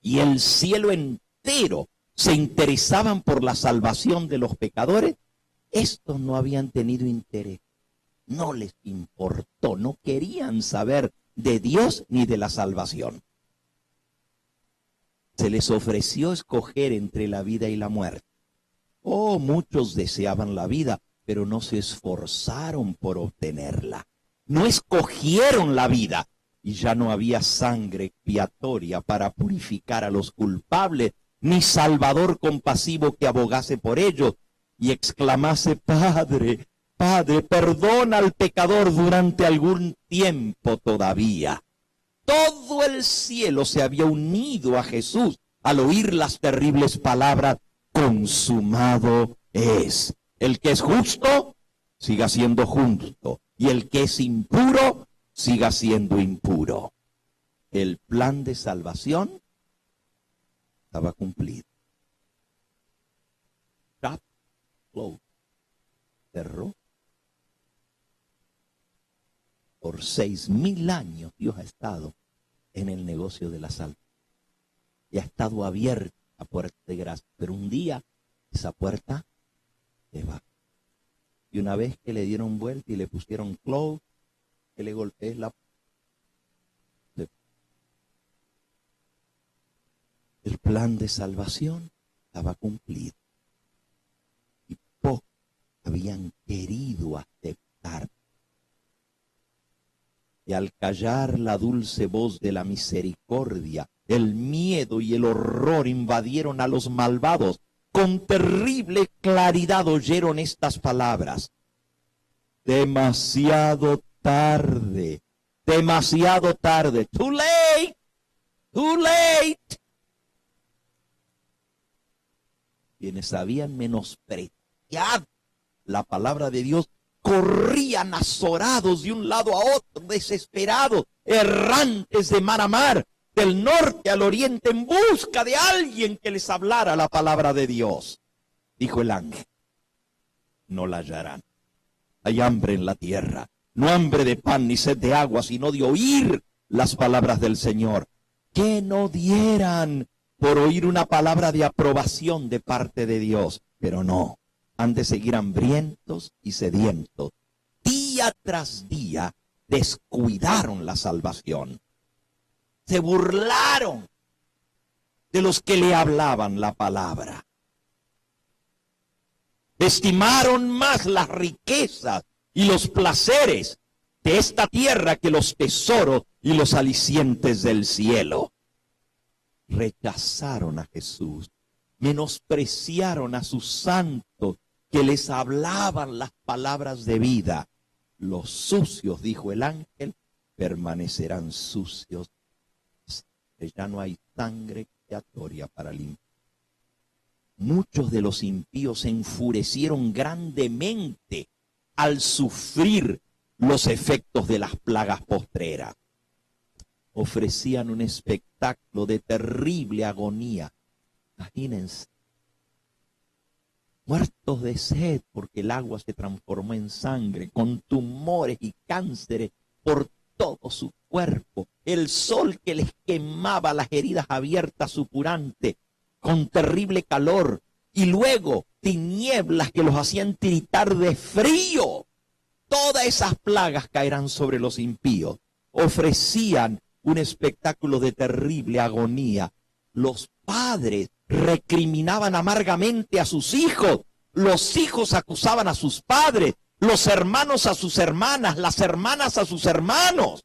y el cielo entero se interesaban por la salvación de los pecadores, estos no habían tenido interés. No les importó, no querían saber de Dios ni de la salvación. Se les ofreció escoger entre la vida y la muerte. Oh, muchos deseaban la vida, pero no se esforzaron por obtenerla. No escogieron la vida, y ya no había sangre expiatoria para purificar a los culpables, ni salvador compasivo que abogase por ellos y exclamase: Padre, Padre, perdona al pecador durante algún tiempo todavía. Todo el cielo se había unido a Jesús al oír las terribles palabras: consumado es. El que es justo, siga siendo justo, y el que es impuro, siga siendo impuro. El plan de salvación estaba cumplido. Shut, close, cerró. Por 6.000 años Dios ha estado en el negocio de la salvación. Y ha estado abierta la puerta de gracia. Pero un día esa puerta se va. Y una vez que le dieron vuelta y le pusieron close, que le golpees la puerta. El plan de salvación estaba cumplido. Y pocos habían querido aceptar. Y al callar la dulce voz de la misericordia, el miedo y el horror invadieron a los malvados. Con terrible claridad oyeron estas palabras: demasiado tarde, demasiado tarde. Too late, too late. Quienes habían menospreciado la palabra de Dios corrían azorados de un lado a otro, desesperados, errantes de mar a mar, del norte al oriente, en busca de alguien que les hablara la palabra de Dios. Dijo el ángel: no la hallarán. hay hambre en la tierra. No hambre de pan ni sed de agua, sino de oír las palabras del Señor. Que no dieran por oír una palabra de aprobación de parte de Dios. Pero no, han de seguir hambrientos y sedientos. Día tras día descuidaron la salvación. Se burlaron de los que le hablaban la palabra. Estimaron más las riquezas y los placeres de esta tierra que los tesoros y los alicientes del cielo. Rechazaron a Jesús, menospreciaron a sus santos que les hablaban las palabras de vida. Los sucios, dijo el ángel, permanecerán sucios. Ya no hay sangre expiatoria para limpiar. Muchos de los impíos se enfurecieron grandemente al sufrir los efectos de las plagas postreras. Ofrecían un espectáculo de terrible agonía. Imagínense, muertos de sed porque el agua se transformó en sangre, con tumores y cánceres por todo su cuerpo, el sol que les quemaba las heridas abiertas supurantes, con terrible calor, y luego tinieblas que los hacían tiritar de frío. Todas esas plagas caerán sobre los impíos. Ofrecían un espectáculo de terrible agonía. Los padres recriminaban amargamente a sus hijos. Los hijos acusaban a sus padres. Los hermanos a sus hermanas. Las hermanas a sus hermanos.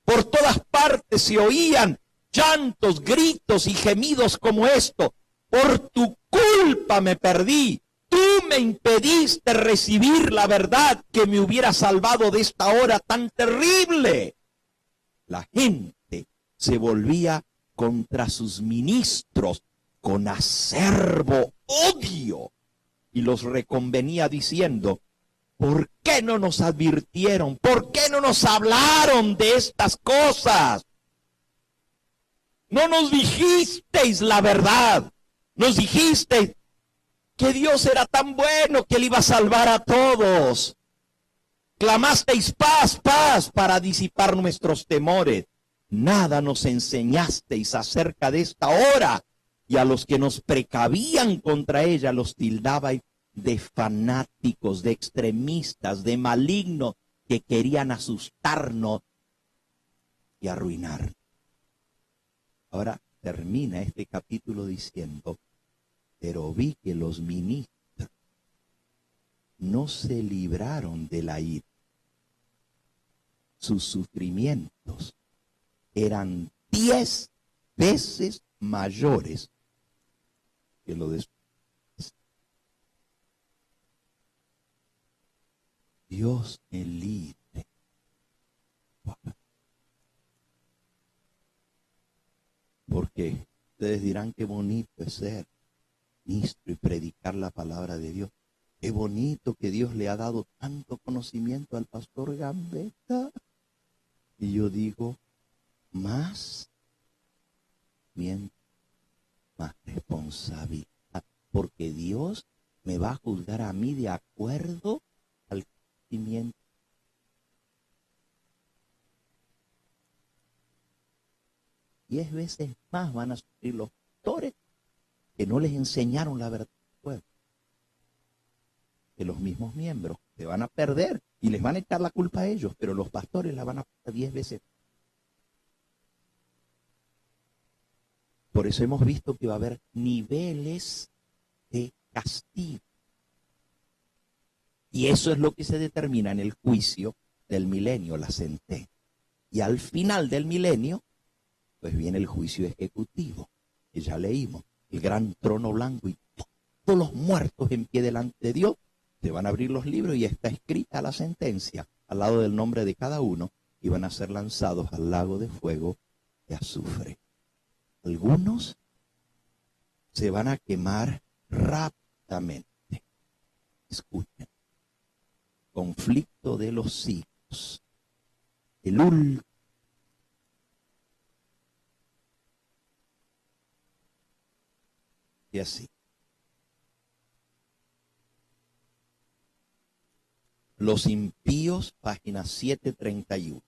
Por todas partes se oían llantos, gritos y gemidos como esto. Por tu culpa me perdí. Tú me impediste recibir la verdad que me hubiera salvado de esta hora tan terrible. La gente se volvía contra sus ministros con acerbo odio y los reconvenía diciendo: ¿por qué no nos advirtieron? ¿Por qué no nos hablaron de estas cosas? No nos dijisteis la verdad. Nos dijisteis que Dios era tan bueno que Él iba a salvar a todos. Clamasteis paz, paz para disipar nuestros temores. Nada nos enseñasteis acerca de esta hora, y a los que nos precavían contra ella los tildabais de fanáticos, de extremistas, de malignos que querían asustarnos y arruinar. Ahora termina este capítulo diciendo: pero vi que los ministros no se libraron de la ira. Sus sufrimientos eran 10 veces mayores que lo de su. Dios me libre. Porque ustedes dirán: qué bonito es ser ministro y predicar la palabra de Dios. Qué bonito que Dios le ha dado tanto conocimiento al pastor Gambetta. Y yo digo: más responsabilidad, porque Dios me va a juzgar a mí de acuerdo al conocimiento. Y 10 veces más van a sufrir los pastores que no les enseñaron la verdad al pueblo, que los mismos miembros se van a perder y les van a echar la culpa a ellos, pero los pastores la van a pagar 10 veces. Por eso hemos visto que va a haber niveles de castigo. Y eso es lo que se determina en el juicio del milenio, la sentencia. Y al final del milenio, pues viene el juicio ejecutivo, que ya leímos. El gran trono blanco y todos los muertos en pie delante de Dios, se van a abrir los libros y está escrita la sentencia al lado del nombre de cada uno y van a ser lanzados al lago de fuego de azufre. Algunos se van a quemar rápidamente. Escuchen. Conflicto de los siglos. El último. Y así. Los impíos, página 731.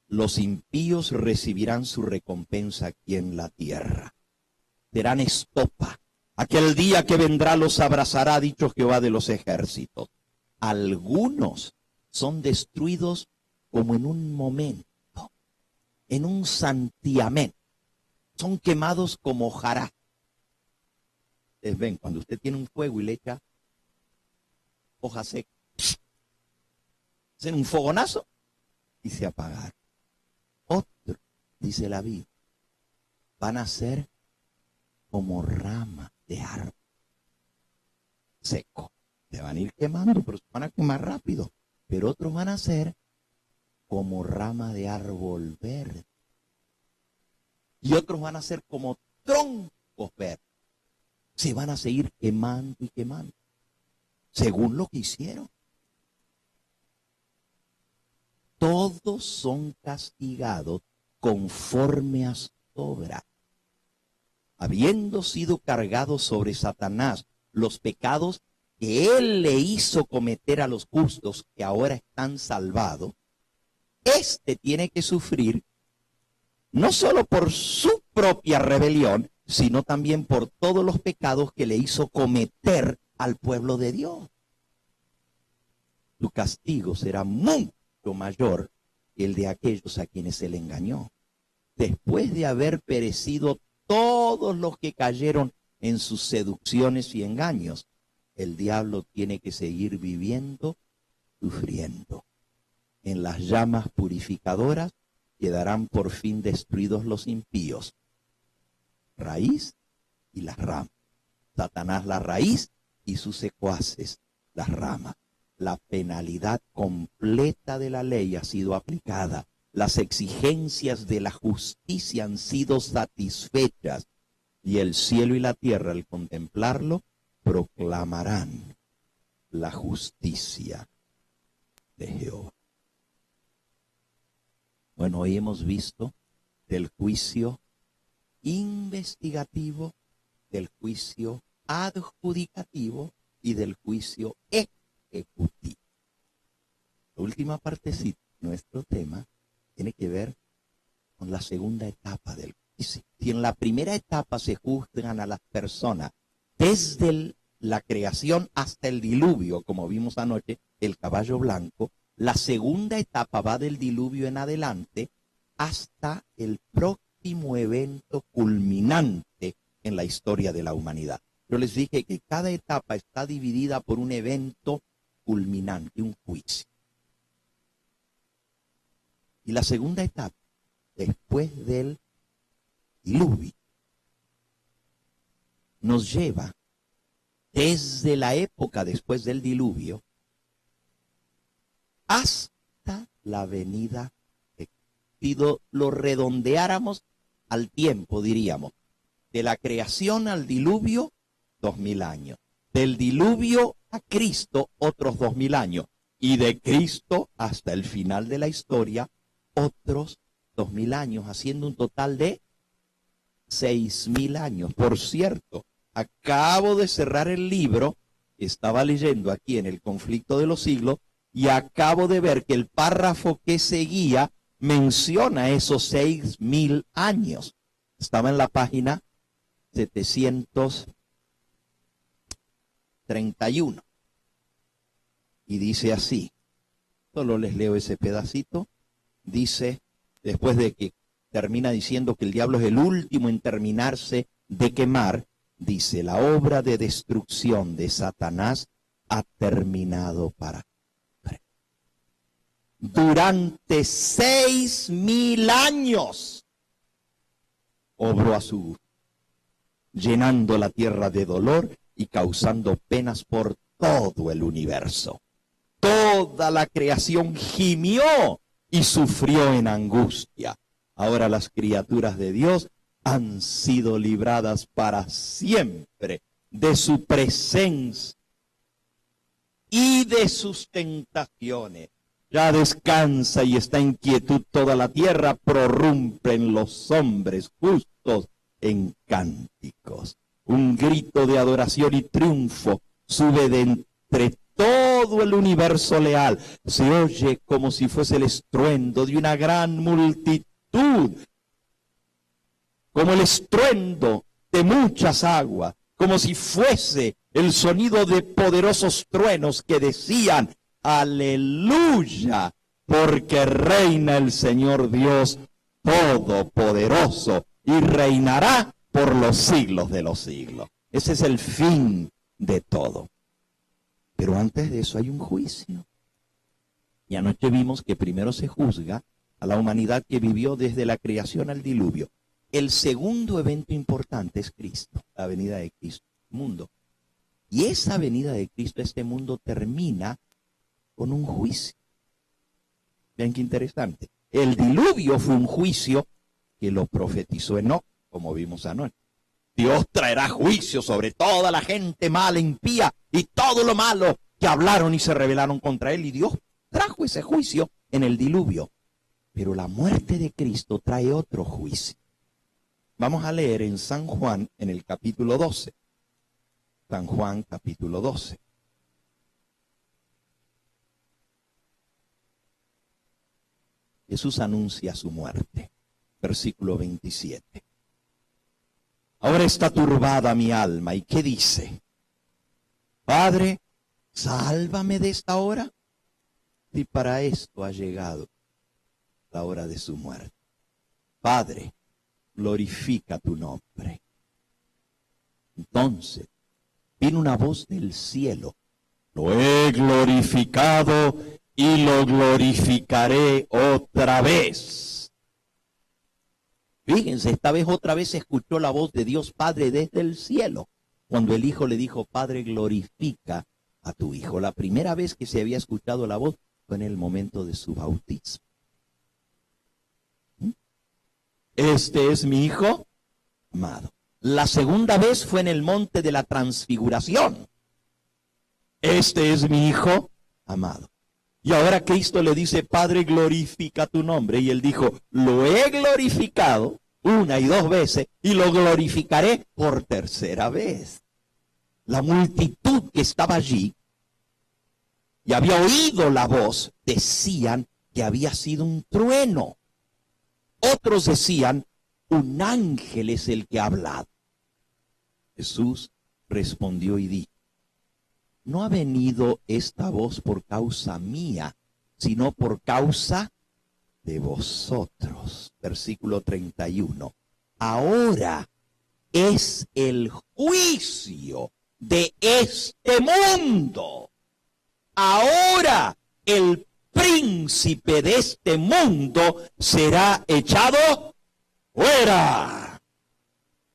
Los impíos recibirán su recompensa aquí en la tierra. Serán estopa. Aquel día que vendrá los abrazará, ha dicho Jehová de los ejércitos. Algunos son destruidos como en un momento, en un santiamén. Son quemados como hojarasca. Ustedes ven, cuando usted tiene un fuego y le echa hoja seca, hacen un fogonazo y se apagaron. Otro, dice la Biblia, van a ser como ramas de árbol seco. Se van a ir quemando, pero se van a quemar rápido. Pero otros van a ser como rama de árbol verde. Y otros van a ser como troncos verdes. Se van a seguir quemando y quemando, según lo que hicieron. Todos son castigados conforme a su obra. Habiendo sido cargados sobre Satanás los pecados que él le hizo cometer a los justos que ahora están salvados, éste tiene que sufrir no solo por su propia rebelión, sino también por todos los pecados que le hizo cometer al pueblo de Dios. Su castigo será mucho mayor que el de aquellos a quienes él engañó. Después de haber perecido todos los que cayeron en sus seducciones y engaños, el diablo tiene que seguir viviendo, sufriendo. En las llamas purificadoras quedarán por fin destruidos los impíos. Raíz y las ramas. Satanás la raíz y sus secuaces las ramas. La penalidad completa de la ley ha sido aplicada. Las exigencias de la justicia han sido satisfechas. Y el cielo y la tierra, al contemplarlo, proclamarán la justicia de Jehová. Bueno, hoy hemos visto del juicio investigativo, del juicio adjudicativo y del juicio ejecutivo. La última partecita de nuestro tema tiene que ver con la segunda etapa del juicio. Si en la primera etapa se juzgan a las personas desde la creación hasta el diluvio, como vimos anoche, el caballo blanco, la segunda etapa va del diluvio en adelante hasta el próximo evento culminante en la historia de la humanidad. Yo les dije que cada etapa está dividida por un evento culminante, un juicio. Y la segunda etapa, después del diluvio, nos lleva desde la época después del diluvio hasta la venida de Cristo. Si lo redondeáramos al tiempo, diríamos, de la creación al diluvio, 2000 años. Del diluvio a Cristo, otros 2000 años. Y de Cristo hasta el final de la historia, otros 2000 años, haciendo un total de 6000 años. Por cierto, acabo de cerrar el libro, estaba leyendo aquí en el Conflicto de los Siglos, y acabo de ver que el párrafo que seguía menciona esos 6000 años. Estaba en la página 731. Y dice así, solo les leo ese pedacito, dice, después de que termina diciendo que el diablo es el último en terminarse de quemar, dice, la obra de destrucción de Satanás ha terminado para siempre. Durante 6000 años obró a su gusto, llenando la tierra de dolor y causando penas por todo el universo. Toda la creación gimió y sufrió en angustia. Ahora las criaturas de Dios han sido libradas para siempre de su presencia y de sus tentaciones. Ya descansa y está en quietud toda la tierra, prorrumpen los hombres justos en cánticos. Un grito de adoración y triunfo sube de entre todos todo el universo leal. Se oye como si fuese el estruendo de una gran multitud, como el estruendo de muchas aguas, como si fuese el sonido de poderosos truenos que decían: aleluya, porque reina el Señor Dios Todopoderoso y reinará por los siglos de los siglos. Ese es el fin de todo. Pero antes de eso hay un juicio. Y anoche vimos que primero se juzga a la humanidad que vivió desde la creación al diluvio. El segundo evento importante es Cristo, la venida de Cristo al mundo. Y esa venida de Cristo a este mundo termina con un juicio. Vean qué interesante. El diluvio fue un juicio que lo profetizó Enoc, como vimos anoche. Dios traerá juicio sobre toda la gente mala, impía, y todo lo malo que hablaron y se rebelaron contra él. Y Dios trajo ese juicio en el diluvio. Pero la muerte de Cristo trae otro juicio. Vamos a leer en San Juan, en el capítulo 12. San Juan, capítulo 12. Jesús anuncia su muerte. Versículo 27. Ahora está turbada mi alma. ¿Y qué dice? Padre, sálvame de esta hora. Y para esto ha llegado la hora de su muerte. Padre, glorifica tu nombre. Entonces vino una voz del cielo: lo he glorificado y lo glorificaré otra vez. Fíjense, esta vez otra vez se escuchó la voz de Dios Padre desde el cielo, cuando el Hijo le dijo: Padre, glorifica a tu Hijo. La primera vez que se había escuchado la voz fue en el momento de su bautismo. Este es mi Hijo amado. La segunda vez fue en el monte de la transfiguración. Este es mi Hijo amado. Y ahora Cristo le dice: Padre, glorifica tu nombre. Y él dijo: lo he glorificado una y dos veces y lo glorificaré por tercera vez. La multitud que estaba allí y había oído la voz decían que había sido un trueno. Otros decían: un ángel es el que ha hablado. Jesús respondió y dijo: no ha venido esta voz por causa mía, sino por causa de vosotros. Versículo 31. Ahora es el juicio de este mundo. Ahora el príncipe de este mundo será echado fuera.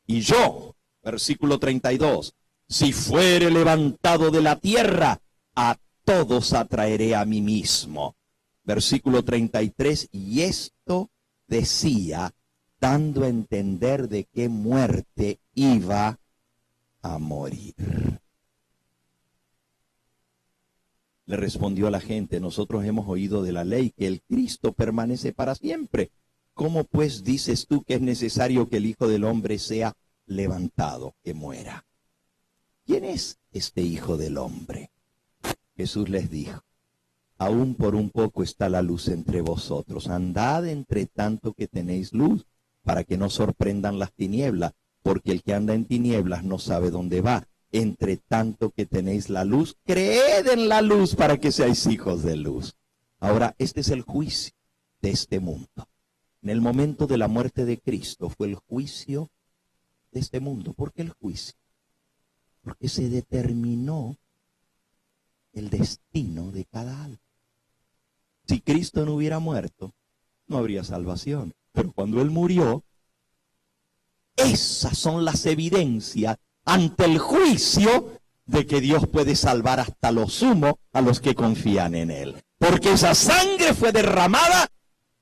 Y yo, versículo 32, si fuere levantado de la tierra, a todos atraeré a mí mismo. Versículo 33, y esto decía, dando a entender de qué muerte iba a morir. Le respondió a la gente: nosotros hemos oído de la ley que el Cristo permanece para siempre. ¿Cómo pues dices tú que es necesario que el Hijo del Hombre sea levantado, que muera? ¿Quién es este Hijo del Hombre? Jesús les dijo: aún por un poco está la luz entre vosotros. Andad entre tanto que tenéis luz, para que no sorprendan las tinieblas, porque el que anda en tinieblas no sabe dónde va. Entre tanto que tenéis la luz, creed en la luz para que seáis hijos de luz. Ahora, este es el juicio de este mundo. En el momento de la muerte de Cristo fue el juicio de este mundo. ¿Por qué el juicio? Porque se determinó el destino de cada alma. Si Cristo no hubiera muerto, no habría salvación. Pero cuando Él murió, esas son las evidencias ante el juicio de que Dios puede salvar hasta lo sumo a los que confían en Él. Porque esa sangre fue derramada,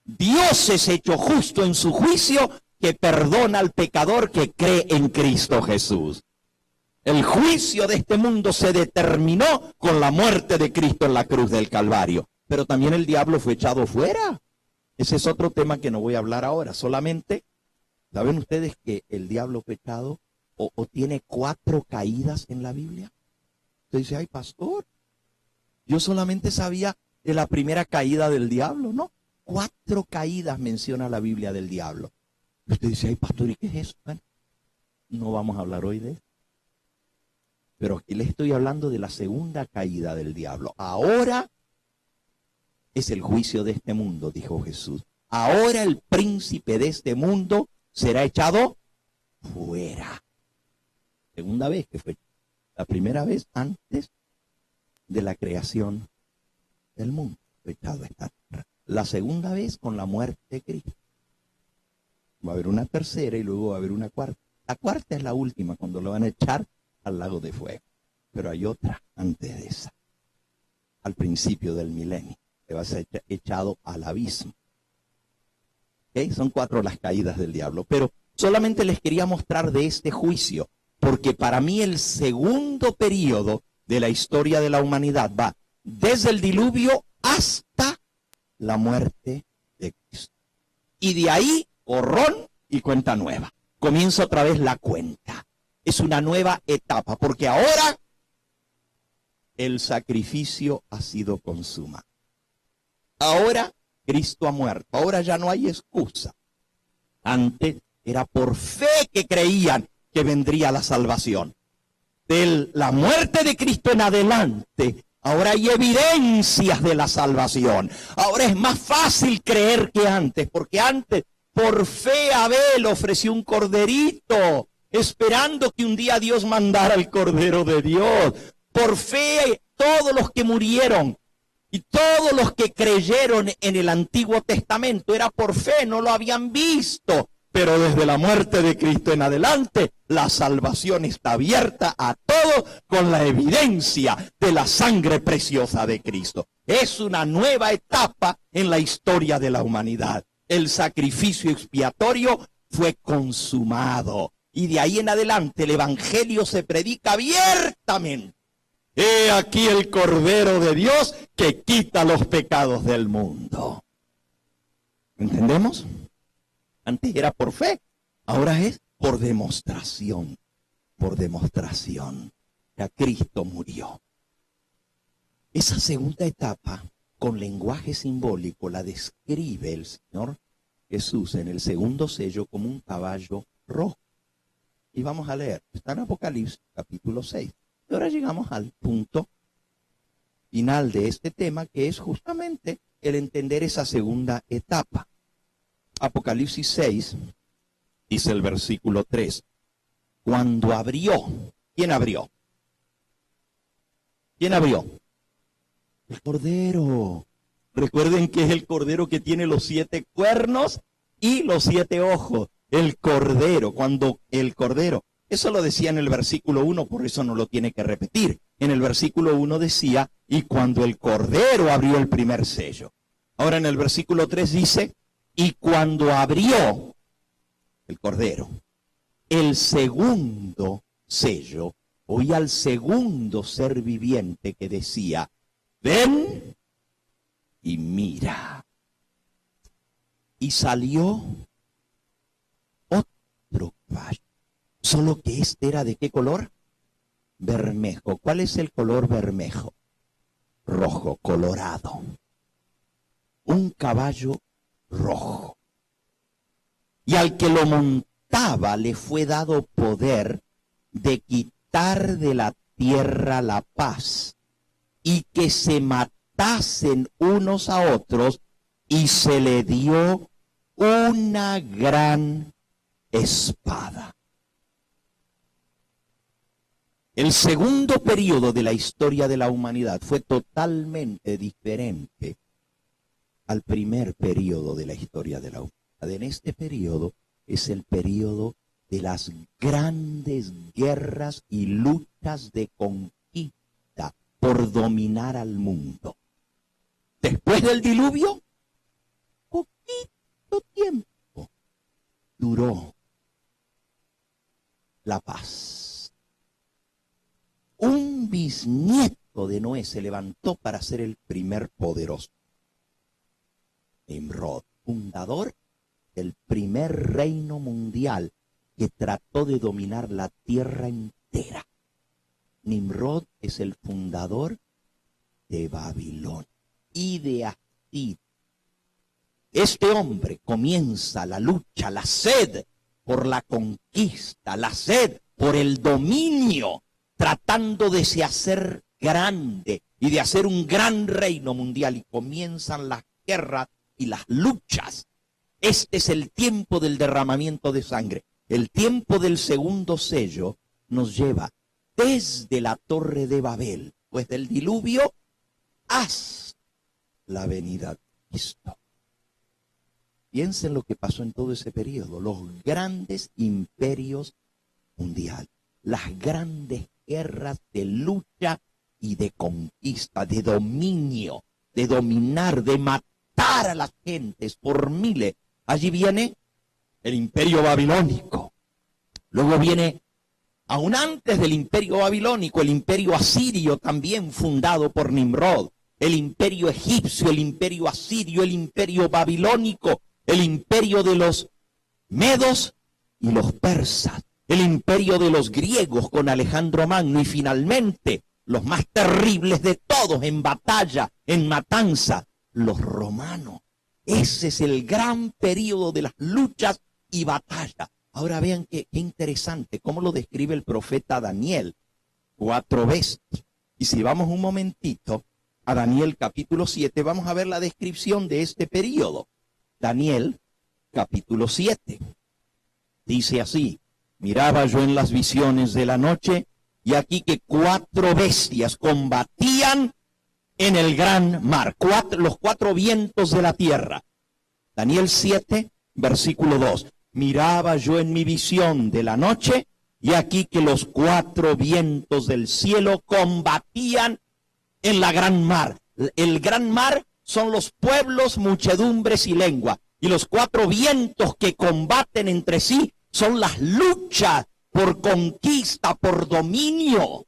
Dios es hecho justo en su juicio, que perdona al pecador que cree en Cristo Jesús. El juicio de este mundo se determinó con la muerte de Cristo en la cruz del Calvario. Pero también el diablo fue echado fuera. Ese es otro tema que no voy a hablar ahora. Solamente, ¿saben ustedes que el diablo fue echado o tiene 4 caídas en la Biblia? Usted dice: ay, pastor, Yo solamente sabía de la primera caída del diablo, ¿no? 4 caídas menciona la Biblia del diablo. Usted dice, ay pastor, ¿y qué es eso? Bueno, no vamos a hablar hoy de eso. Pero aquí le estoy hablando de la segunda caída del diablo. Ahora es el juicio de este mundo, dijo Jesús. Ahora el príncipe de este mundo será echado fuera. Segunda vez que fue. La primera vez antes de la creación del mundo fue echado a esta tierra. La segunda vez con la muerte de Cristo. Va a haber una tercera y luego va a haber una cuarta. La cuarta es la última, cuando lo van a echar al lago de fuego. Pero hay otra antes de esa. Al principio del milenio. Que va a ser echado al abismo. ¿Okay? Son 4 las caídas del diablo. Pero solamente les quería mostrar de este juicio. Porque para mí el segundo periodo de la historia de la humanidad va desde el diluvio hasta la muerte de Cristo. Y de ahí, borrón y cuenta nueva. Comienza otra vez la cuenta. Es una nueva etapa, porque ahora el sacrificio ha sido consumado. Ahora Cristo ha muerto. Ahora ya no hay excusa. Antes era por fe que creían que vendría la salvación. De la muerte de Cristo en adelante, ahora hay evidencias de la salvación. Ahora es más fácil creer que antes, porque antes por fe Abel ofreció un corderito, esperando que un día Dios mandara el Cordero de Dios. Por fe todos los que murieron y todos los que creyeron en el Antiguo Testamento era por fe, no lo habían visto. Pero desde la muerte de Cristo en adelante, la salvación está abierta a todos con la evidencia de la sangre preciosa de Cristo. Es una nueva etapa en la historia de la humanidad. El sacrificio expiatorio fue consumado. Y de ahí en adelante el Evangelio se predica abiertamente. He aquí el Cordero de Dios que quita los pecados del mundo. ¿Entendemos? Antes era por fe, ahora es por demostración. Por demostración. Ya Cristo murió. Esa segunda etapa, con lenguaje simbólico, la describe el Señor Jesús en el segundo sello como un caballo rojo. Y vamos a leer, está en Apocalipsis capítulo 6. Y ahora llegamos al punto final de este tema, que es justamente el entender esa segunda etapa. Apocalipsis 6, dice el versículo 3. Cuando abrió, ¿quién abrió? ¿Quién abrió? El Cordero. Recuerden que es el Cordero que tiene los 7 cuernos y los 7 ojos. El Cordero, cuando el Cordero, eso lo decía en el versículo 1, por eso no lo tiene que repetir. En el versículo 1 decía, y cuando el Cordero abrió el primer sello. Ahora en el versículo 3 dice, y cuando abrió el Cordero el segundo sello, oí al segundo ser viviente que decía, ven y mira. Y salió otro caballo, solo que este era ¿de qué color? Bermejo. ¿Cuál es el color bermejo? Rojo, colorado. Un caballo rojo. Y al que lo montaba le fue dado poder de quitar de la tierra la paz y que se matasen unos a otros, y se le dio una gran espada. El segundo periodo de la historia de la humanidad fue totalmente diferente al primer periodo de la historia de la humanidad. En este periodo es el periodo de las grandes guerras y luchas de conquista por dominar al mundo. Después del diluvio, poquito tiempo duró la paz. Un bisnieto de Noé se levantó para ser el primer poderoso. Nimrod, fundador del primer reino mundial que trató de dominar la tierra entera. Nimrod es el fundador de Babilonia y de Asiria. Este hombre comienza la lucha, la sed por la conquista, la sed por el dominio, tratando de se hacer grande y de hacer un gran reino mundial. Y comienzan las guerras y las luchas. Este es el tiempo del derramamiento de sangre. El tiempo del segundo sello nos lleva desde la torre de Babel, pues del diluvio, hasta la venida de Cristo. Piensen lo que pasó en todo ese periodo. Los grandes imperios mundiales, las grandes guerras de lucha y de conquista, de dominio, de dominar, de matar a las gentes por miles. Allí viene el imperio babilónico. Luego viene, aún antes del imperio babilónico, el imperio asirio, también fundado por Nimrod. El imperio egipcio, el imperio asirio, el imperio babilónico, el imperio de los medos y los persas, el imperio de los griegos con Alejandro Magno, y finalmente los más terribles de todos en batalla, en matanza, los romanos. Ese es el gran periodo de las luchas y batallas. Ahora vean qué interesante cómo lo describe el profeta Daniel. 4 bestias. Y si vamos un momentito a Daniel capítulo 7, vamos a ver la descripción de este periodo. Daniel capítulo 7. Dice así: miraba yo en las visiones de la noche, y aquí que 4 bestias combatían en el gran mar, los 4 vientos de la tierra. Daniel 7, versículo 2. Miraba yo en mi visión de la noche, y aquí que los 4 vientos del cielo combatían en la gran mar. El gran mar son los pueblos, muchedumbres y lengua. Y los 4 vientos que combaten entre sí son las luchas por conquista, por dominio.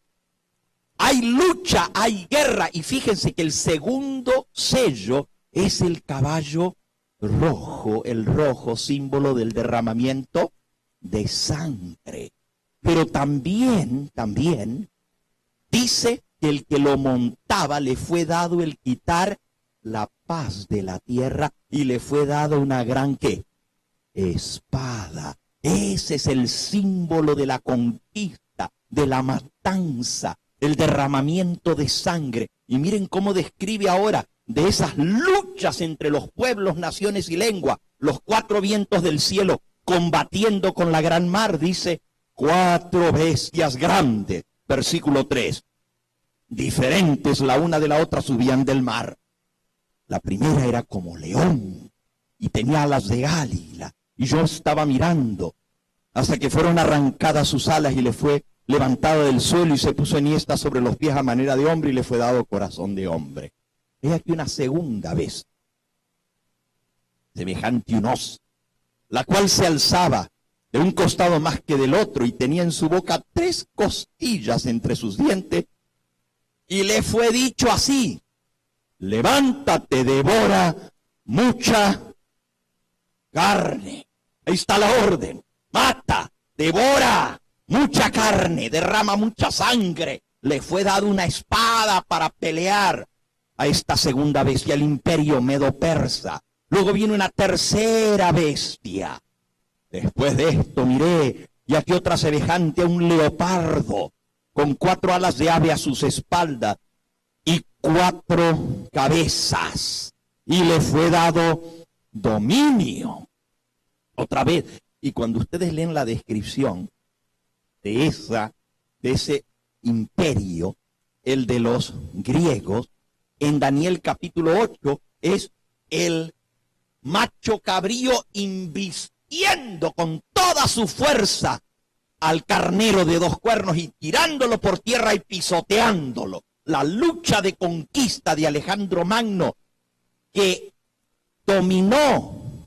Hay lucha, hay guerra. Y fíjense que el segundo sello es el caballo rojo, el rojo símbolo del derramamiento de sangre. Pero también dice que el que lo montaba le fue dado el quitar la paz de la tierra, y le fue dado una gran ¿qué? Espada. Ese es el símbolo de la conquista, de la matanza, el derramamiento de sangre. Y miren cómo describe ahora de esas luchas entre los pueblos, naciones y lengua, los 4 vientos del cielo combatiendo con la gran mar. Dice: 4 bestias grandes, versículo 3, diferentes la una de la otra, subían del mar. La primera era como león y tenía alas de águila, y yo estaba mirando hasta que fueron arrancadas sus alas, y le fue levantada del suelo y se puso enhiesta sobre los pies a manera de hombre, y le fue dado corazón de hombre. He aquí una segunda vez, semejante a un oso, la cual se alzaba de un costado más que del otro, y tenía en su boca 3 costillas entre sus dientes, y le fue dicho así: levántate, devora mucha carne. Ahí está la orden: mata, devora mucha carne, derrama mucha sangre. Le fue dado una espada para pelear a esta segunda bestia, el imperio medo-persa. Luego viene una tercera bestia. Después de esto miré, y aquí otra semejante a un leopardo, con 4 alas de ave a sus espaldas y 4 cabezas, y le fue dado dominio. Otra vez, y cuando ustedes leen la descripción de ese imperio, el de los griegos, en Daniel capítulo 8, es el macho cabrío invistiendo con toda su fuerza al carnero de 2 cuernos y tirándolo por tierra y pisoteándolo. La lucha de conquista de Alejandro Magno, que dominó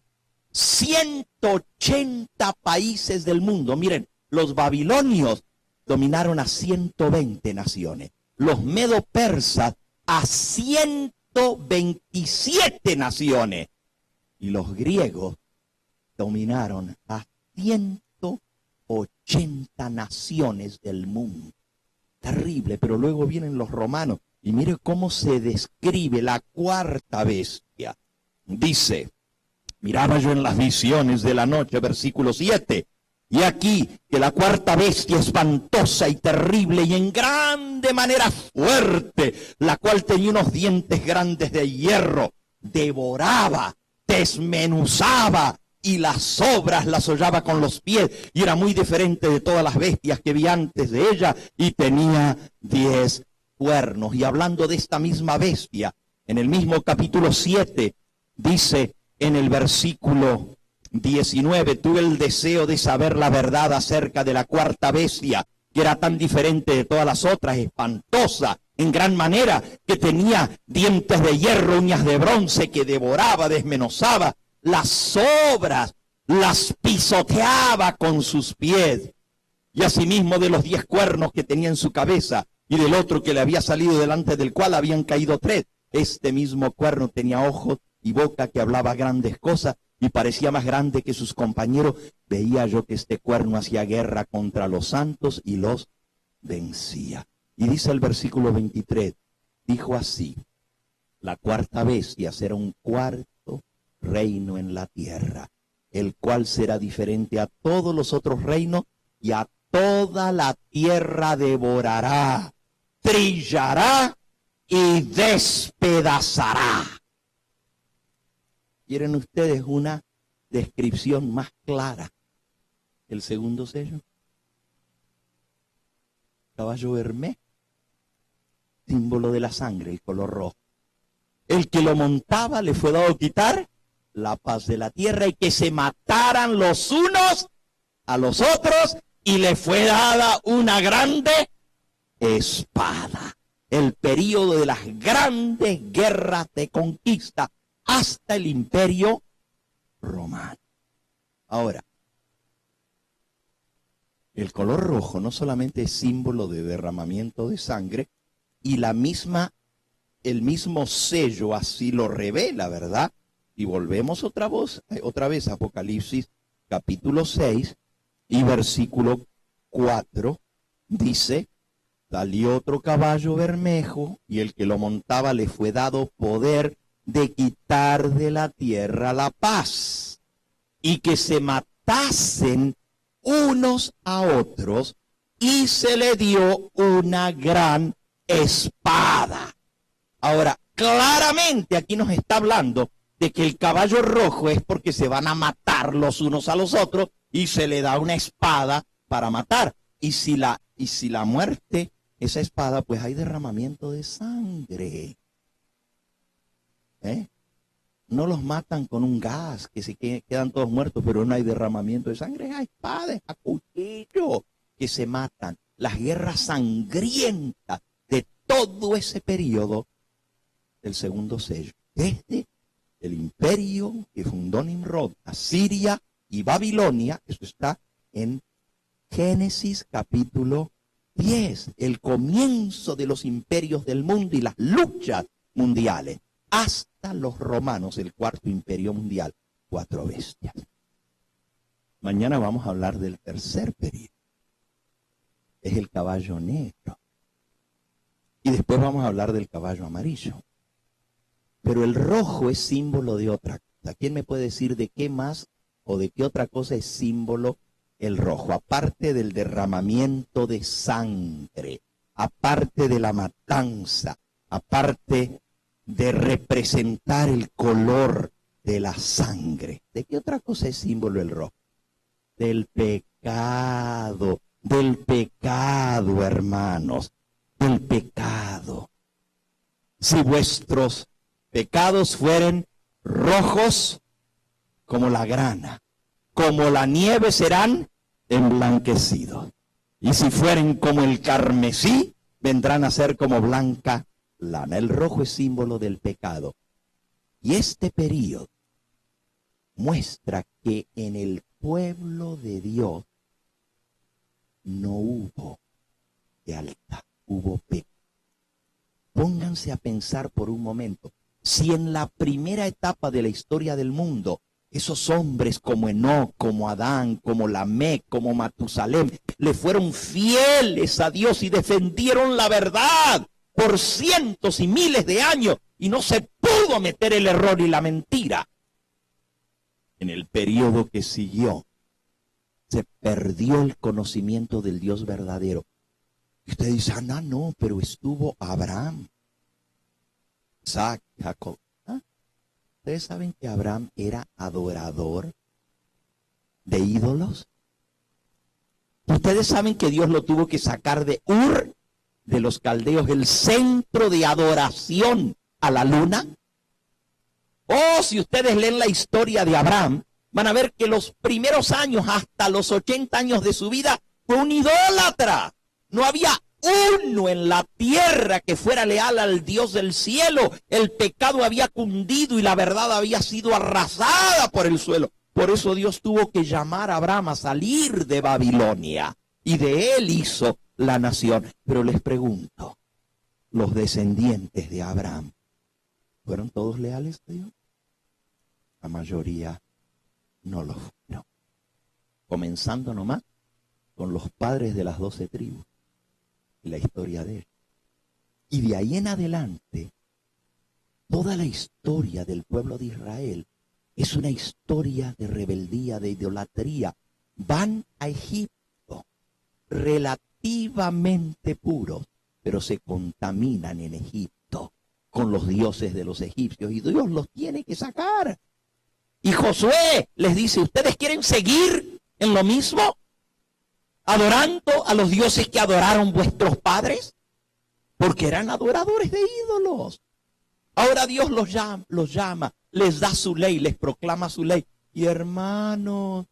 180 países del mundo. Miren, los babilonios dominaron a 120 naciones, los medo-persas a 127 naciones, y los griegos dominaron a 180 naciones del mundo. Terrible. Pero luego vienen los romanos Y mire cómo se describe la cuarta bestia. Dice, miraba yo en las visiones de la noche, versículo 7, y aquí que la cuarta bestia espantosa y terrible y en grande manera fuerte, la cual tenía unos dientes grandes de hierro, devoraba, desmenuzaba y las obras las hollaba con los pies, y era muy diferente de todas las bestias que vi antes de ella, y tenía 10 cuernos. Y hablando de esta misma bestia, en el mismo capítulo 7, dice en el versículo 19, tuve el deseo de saber la verdad acerca de la cuarta bestia, que era tan diferente de todas las otras, espantosa en gran manera, que tenía dientes de hierro, uñas de bronce, que devoraba, desmenuzaba las obras, las pisoteaba con sus pies. Y asimismo de los 10 cuernos que tenía en su cabeza, y del otro que le había salido delante del cual habían caído 3. Este mismo cuerno tenía ojos y boca que hablaba grandes cosas, y parecía más grande que sus compañeros. Veía yo que este cuerno hacía guerra contra los santos y los vencía. Y dice el versículo 23, dijo así, la cuarta bestia será un cuarto reino en la tierra, el cual será diferente a todos los otros reinos, y a toda la tierra devorará, trillará y despedazará. ¿Quieren ustedes una descripción más clara? El segundo sello. Caballo Hermes, símbolo de la sangre, el color rojo. El que lo montaba le fue dado quitar la paz de la tierra, y que se mataran los unos a los otros, y le fue dada una grande espada. El período de las grandes guerras de conquista hasta el Imperio Romano. Ahora, el color rojo no solamente es símbolo de derramamiento de sangre, y el mismo sello así lo revela, ¿verdad? Y volvemos otra vez a Apocalipsis capítulo 6 y versículo 4, dice, salió otro caballo bermejo, y el que lo montaba le fue dado poder de quitar de la tierra la paz, y que se matasen unos a otros, y se le dio una gran espada. Ahora, claramente aquí nos está hablando de que el caballo rojo es porque se van a matar los unos a los otros, y se le da una espada para matar. Y si la muerte, esa espada, pues hay derramamiento de sangre. No los matan con un gas, que se quedan todos muertos, pero no hay derramamiento de sangre. Es a espada, es a cuchillo que se matan. Las guerras sangrientas de todo ese periodo del segundo sello. Desde el imperio que fundó Nimrod, Asiria y Babilonia, eso está en Génesis capítulo 10, el comienzo de los imperios del mundo y las luchas mundiales, hasta los romanos, el cuarto imperio mundial, 4 bestias. Mañana vamos a hablar del tercer periodo, es el caballo negro, y después vamos a hablar del caballo amarillo. Pero el rojo es símbolo de otra cosa. ¿Quién me puede decir de qué más o de qué otra cosa es símbolo el rojo? Aparte del derramamiento de sangre, aparte de la matanza, aparte de representar el color de la sangre. ¿De qué otra cosa es símbolo el rojo? Del pecado, hermanos, del pecado. Si vuestros pecados fueren rojos como la grana, como la nieve serán emblanquecidos. Y si fueren como el carmesí, vendrán a ser como blanca lana. El rojo es símbolo del pecado. Y este periodo muestra que en el pueblo de Dios no hubo lealtad, hubo pecado. Pónganse a pensar por un momento. Si en la primera etapa de la historia del mundo, esos hombres como Enoc, como Adán, como Lamec, como Matusalem, le fueron fieles a Dios y defendieron la verdad, por cientos y miles de años y no se pudo meter el error y la mentira. En el periodo que siguió, se perdió el conocimiento del Dios verdadero. Y usted dice, no, pero estuvo Abraham, Isaac, Jacob. ¿Ustedes saben que Abraham era adorador de ídolos? Ustedes saben que Dios lo tuvo que sacar de Ur, de los caldeos, el centro de adoración a la luna. Oh, si ustedes leen la historia de Abraham, van a ver que los primeros años, hasta los 80 años de su vida, fue un idólatra. No había uno en la tierra que fuera leal al Dios del cielo. El pecado había cundido y la verdad había sido arrasada por el suelo. Por eso Dios tuvo que llamar a Abraham a salir de Babilonia. Y de él hizo la nación. Pero les pregunto, ¿los descendientes de Abraham fueron todos leales a Dios? La mayoría no lo fueron. Comenzando nomás con los padres de las 12 tribus. Y la historia de él. Y de ahí en adelante, toda la historia del pueblo de Israel es una historia de rebeldía, de idolatría. Van a Egipto relativamente puros, pero se contaminan en Egipto con los dioses de los egipcios y Dios los tiene que sacar. Y Josué les dice, ¿ustedes quieren seguir en lo mismo? ¿Adorando a los dioses que adoraron vuestros padres? Porque eran adoradores de ídolos. Ahora Dios los llama, les da su ley, les proclama su ley. Y hermanos,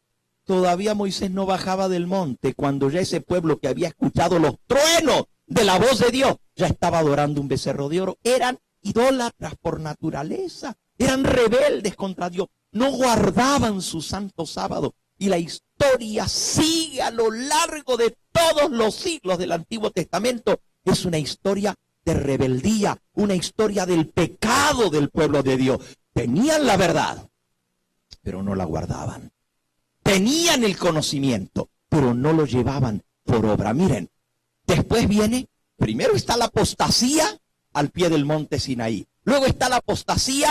todavía Moisés no bajaba del monte cuando ya ese pueblo que había escuchado los truenos de la voz de Dios ya estaba adorando un becerro de oro. Eran idólatras por naturaleza, eran rebeldes contra Dios, no guardaban su santo sábado. Y la historia sigue a lo largo de todos los siglos del Antiguo Testamento. Es una historia de rebeldía, una historia del pecado del pueblo de Dios. Tenían la verdad, pero no la guardaban. Tenían el conocimiento, pero no lo llevaban por obra. Miren, después viene, primero está la apostasía al pie del monte Sinaí. Luego está la apostasía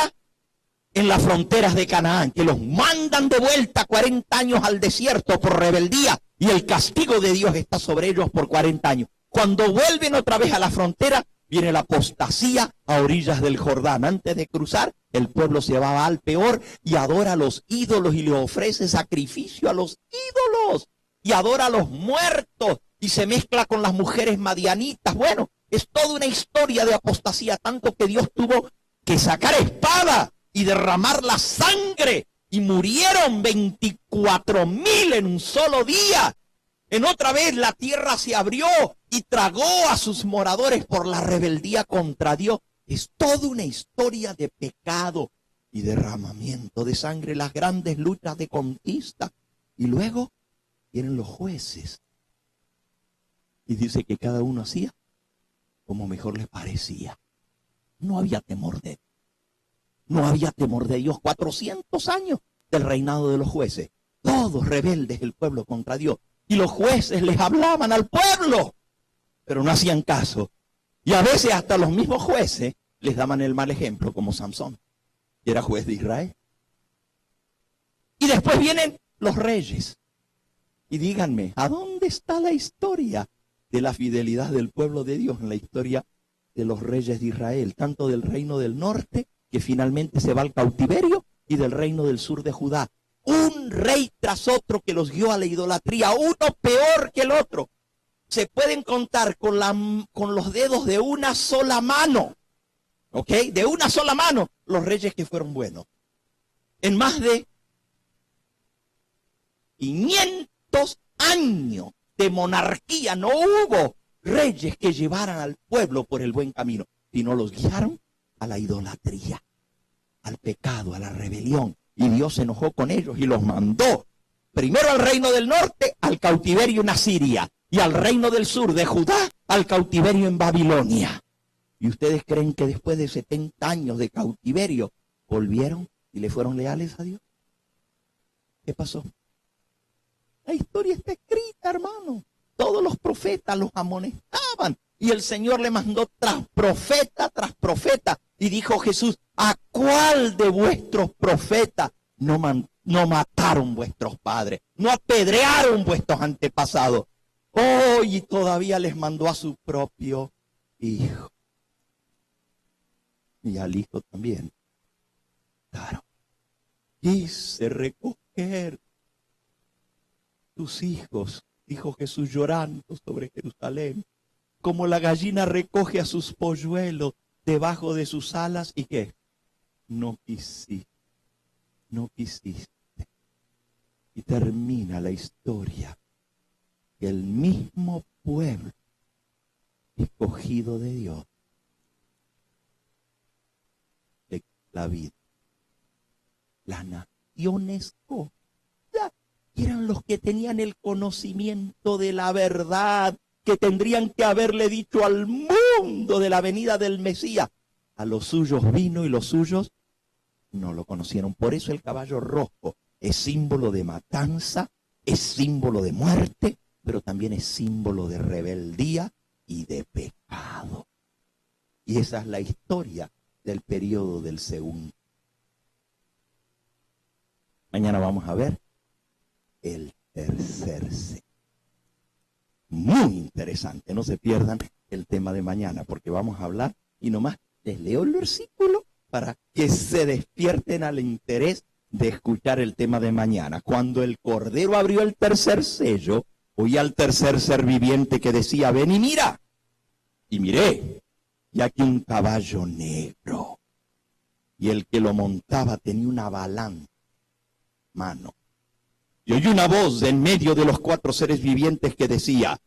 en las fronteras de Canaán, que los mandan de vuelta 40 años al desierto por rebeldía, y el castigo de Dios está sobre ellos por 40 años. Cuando vuelven otra vez a la frontera, viene la apostasía a orillas del Jordán. Antes de cruzar, el pueblo se va al peor y adora a los ídolos y le ofrece sacrificio a los ídolos y adora a los muertos y se mezcla con las mujeres madianitas. Bueno, es toda una historia de apostasía, tanto que Dios tuvo que sacar espada y derramar la sangre, y murieron 24,000 en un solo día. En otra vez la tierra se abrió y tragó a sus moradores por la rebeldía contra Dios. Es toda una historia de pecado y derramamiento de sangre, las grandes luchas de conquista. Y luego vienen los jueces. Y dice que cada uno hacía como mejor les parecía. No había temor de Dios. No había temor de Dios. 400 años del reinado de los jueces. Todos rebeldes el pueblo contra Dios. Y los jueces les hablaban al pueblo, pero no hacían caso. Y a veces hasta los mismos jueces les daban el mal ejemplo, como Samson, que era juez de Israel. Y después vienen los reyes. Y díganme, ¿a dónde está la historia de la fidelidad del pueblo de Dios en la historia de los reyes de Israel? Tanto del reino del norte, que finalmente se va al cautiverio, y del reino del sur de Judá. Un rey tras otro que los guió a la idolatría, uno peor que el otro. Se pueden contar con los dedos de una sola mano, ¿ok? De una sola mano, los reyes que fueron buenos. En más de 500 años de monarquía no hubo reyes que llevaran al pueblo por el buen camino, sino los guiaron a la idolatría, al pecado, a la rebelión. Y Dios se enojó con ellos y los mandó primero al reino del norte, al cautiverio en Asiria, y al reino del sur de Judá, al cautiverio en Babilonia. ¿Y ustedes creen que después de 70 años de cautiverio volvieron y le fueron leales a Dios? ¿Qué pasó? La historia está escrita, hermano. Todos los profetas los amonestaban Y el Señor le mandó tras profeta. Y dijo Jesús, ¿a cuál de vuestros profetas no mataron vuestros padres? ¿No apedrearon vuestros antepasados? Oh, y todavía les mandó a su propio hijo. Y al hijo también. Claro. Quise recoger tus hijos, dijo Jesús llorando sobre Jerusalén, como la gallina recoge a sus polluelos debajo de sus alas. ¿Y qué? No quisiste. Y termina la historia que el mismo pueblo escogido de Dios de la vida. Las naciones eran los que tenían el conocimiento de la verdad, que tendrían que haberle dicho al mundo de la venida del Mesías. A los suyos vino y los suyos no lo conocieron. Por eso el caballo rojo es símbolo de matanza, es símbolo de muerte, pero también es símbolo de rebeldía y de pecado. Y esa es la historia del periodo del segundo. Mañana vamos a ver el tercer sello. Muy interesante, no se pierdan el tema de mañana, porque vamos a hablar, y nomás les leo el versículo para que se despierten al interés de escuchar el tema de mañana. Cuando el Cordero abrió el tercer sello, oí al tercer ser viviente que decía, ven y mira. Y miré, y aquí un caballo negro, y el que lo montaba tenía una balanza mano. Y oí una voz de en medio de los cuatro seres vivientes que decía,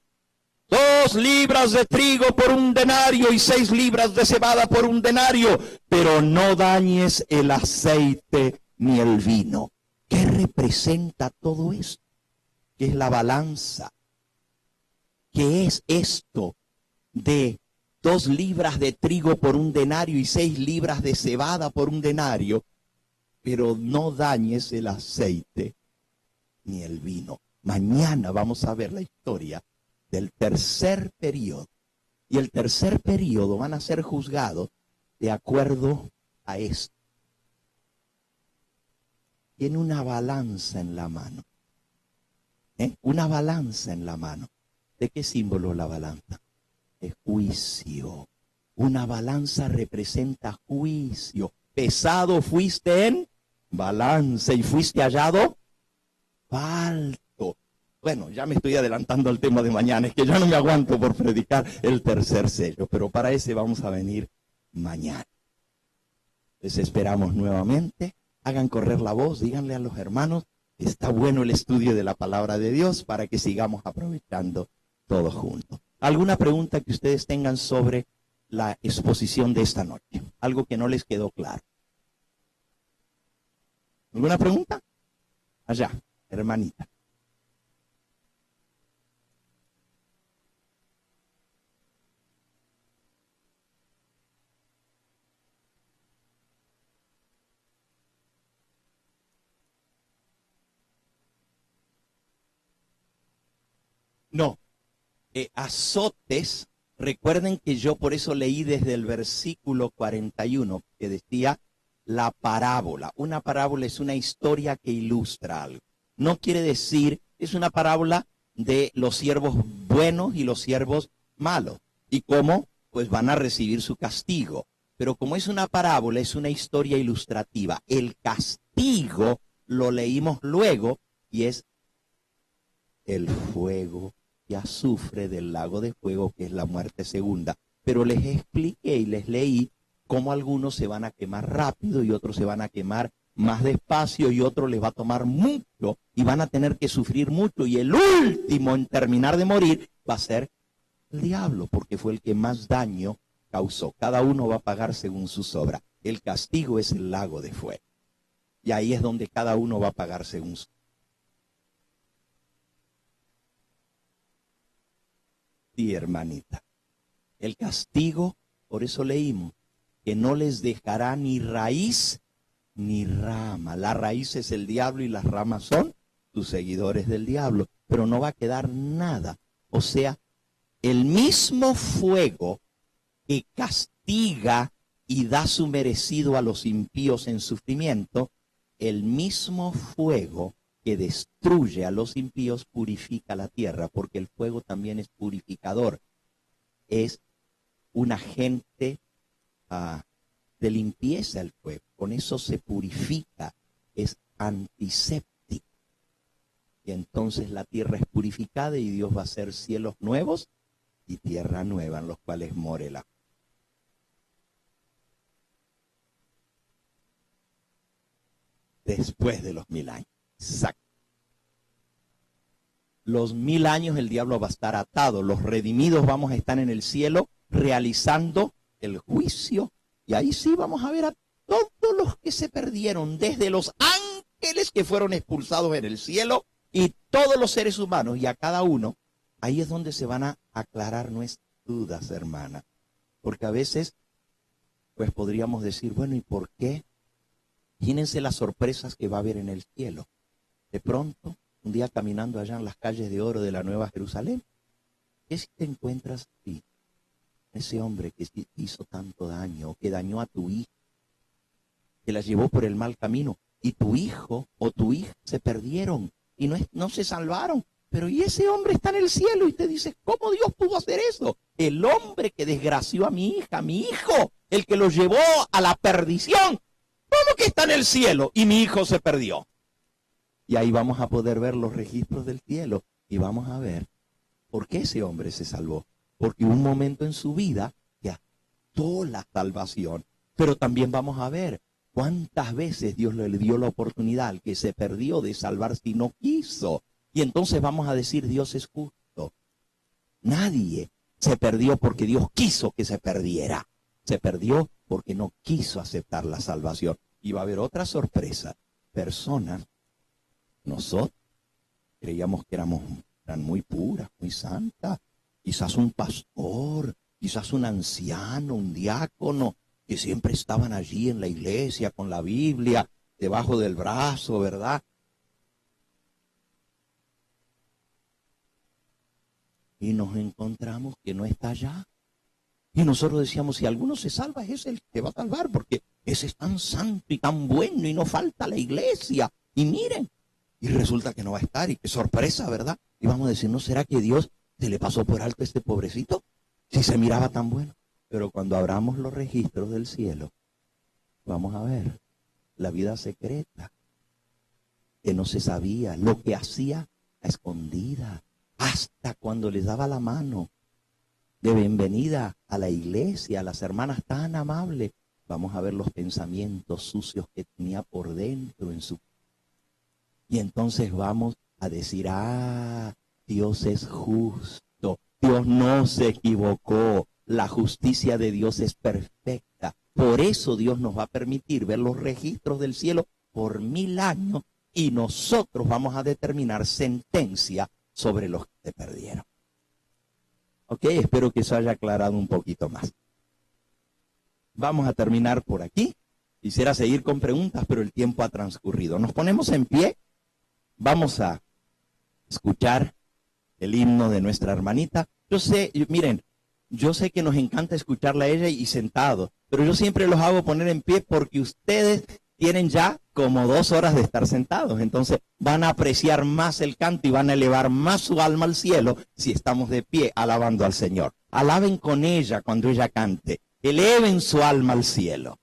2 libras de trigo por 1 denario y 6 libras de cebada por 1 denario, pero no dañes el aceite ni el vino. ¿Qué representa todo esto? ¿Qué es la balanza? ¿Qué es esto de 2 libras de trigo por 1 denario y 6 libras de cebada por 1 denario? Pero no dañes el aceite ni el vino. Mañana vamos a ver la historia del tercer periodo. Y el tercer periodo van a ser juzgados de acuerdo a esto. Tiene una balanza en la mano. Una balanza en la mano. ¿De qué símbolo la balanza? De juicio. Una balanza representa juicio. Pesado fuiste en balanza y fuiste hallado falto. Bueno, ya me estoy adelantando al tema de mañana, es que ya no me aguanto por predicar el tercer sello, pero para ese vamos a venir mañana. Les esperamos nuevamente, hagan correr la voz, díganle a los hermanos, está bueno el estudio de la palabra de Dios para que sigamos aprovechando todos juntos. ¿Alguna pregunta que ustedes tengan sobre la exposición de esta noche? Algo que no les quedó claro. ¿Alguna pregunta? Allá, hermanita. No, azotes, recuerden que yo por eso leí desde el versículo 41, que decía la parábola. Una parábola es una historia que ilustra algo. No quiere decir, es una parábola de los siervos buenos y los siervos malos. Y cómo, pues van a recibir su castigo. Pero como es una parábola, es una historia ilustrativa. El castigo lo leímos luego y es el fuego y azufre del lago de fuego, que es la muerte segunda. Pero les expliqué y les leí cómo algunos se van a quemar rápido y otros se van a quemar más despacio y otros les va a tomar mucho y van a tener que sufrir mucho, y el último en terminar de morir va a ser el diablo, porque fue el que más daño causó. Cada uno va a pagar según sus obras. El castigo es el lago de fuego, y ahí es donde cada uno va a pagar según su. Sí, hermanita, el castigo, por eso leímos, que no les dejará ni raíz ni rama. La raíz es el diablo y las ramas son tus seguidores del diablo, pero no va a quedar nada. O sea, El mismo fuego que castiga y da su merecido a los impíos en sufrimiento, el mismo fuego que destruye a los impíos purifica la tierra, porque el fuego también es purificador. Es un agente de limpieza el fuego. Con eso se purifica, es antiséptico. Y entonces la tierra es purificada y Dios va a hacer cielos nuevos y tierra nueva en los cuales more la. Después de los 1000 años. Exacto. Los 1000 años el diablo va a estar atado. Los redimidos vamos a estar en el cielo realizando el juicio. Y ahí sí vamos a ver a todos los que se perdieron, desde los ángeles que fueron expulsados en el cielo y todos los seres humanos. Y a cada uno, ahí es donde se van a aclarar nuestras dudas, hermana. Porque a veces, pues podríamos decir, bueno, ¿y por qué? Imagínense las sorpresas que va a haber en el cielo. De pronto, un día caminando allá en las calles de oro de la Nueva Jerusalén, ¿qué si te encuentras así? Ese hombre que hizo tanto daño, que dañó a tu hija, que la llevó por el mal camino, y tu hijo o tu hija se perdieron y no se salvaron. Pero y ese hombre está en el cielo y te dice, ¿cómo Dios pudo hacer eso? El hombre que desgració a mi hija, a mi hijo, el que lo llevó a la perdición, ¿cómo que está en el cielo y mi hijo se perdió? Y ahí vamos a poder ver los registros del cielo y vamos a ver por qué ese hombre se salvó. Porque hubo un momento en su vida que actuó la salvación. Pero también vamos a ver cuántas veces Dios le dio la oportunidad al que se perdió de salvarse y no quiso. Y entonces vamos a decir, Dios es justo. Nadie se perdió porque Dios quiso que se perdiera. Se perdió porque no quiso aceptar la salvación. Y va a haber otra sorpresa. Personas, nosotros creíamos que eran muy puras, muy santas. Quizás un pastor, quizás un anciano, un diácono, que siempre estaban allí en la iglesia con la Biblia debajo del brazo, ¿verdad? Y nos encontramos que no está allá. Y nosotros decíamos, si alguno se salva, es el que va a salvar, porque ese es tan santo y tan bueno y no falta a la iglesia. Y miren, y resulta que no va a estar, y qué sorpresa, ¿verdad? Y vamos a decir, ¿no será que Dios se le pasó por alto a este pobrecito? Si se miraba tan bueno. Pero cuando abramos los registros del cielo, vamos a ver la vida secreta, que no se sabía, lo que hacía a escondida, hasta cuando les daba la mano de bienvenida a la iglesia, a las hermanas tan amables. Vamos a ver los pensamientos sucios que tenía por dentro en su. Y entonces vamos a decir, Dios es justo, Dios no se equivocó, la justicia de Dios es perfecta. Por eso Dios nos va a permitir ver los registros del cielo por 1000 años y nosotros vamos a determinar sentencia sobre los que se perdieron. Ok, espero que eso haya aclarado un poquito más. Vamos a terminar por aquí. Quisiera seguir con preguntas, pero el tiempo ha transcurrido. Nos ponemos en pie. Vamos a escuchar el himno de nuestra hermanita. Yo sé, miren, yo sé que nos encanta escucharla a ella y sentado, pero yo siempre los hago poner en pie porque ustedes tienen ya como 2 horas de estar sentados. Entonces van a apreciar más el canto y van a elevar más su alma al cielo si estamos de pie alabando al Señor. Alaben con ella cuando ella cante. Eleven su alma al cielo.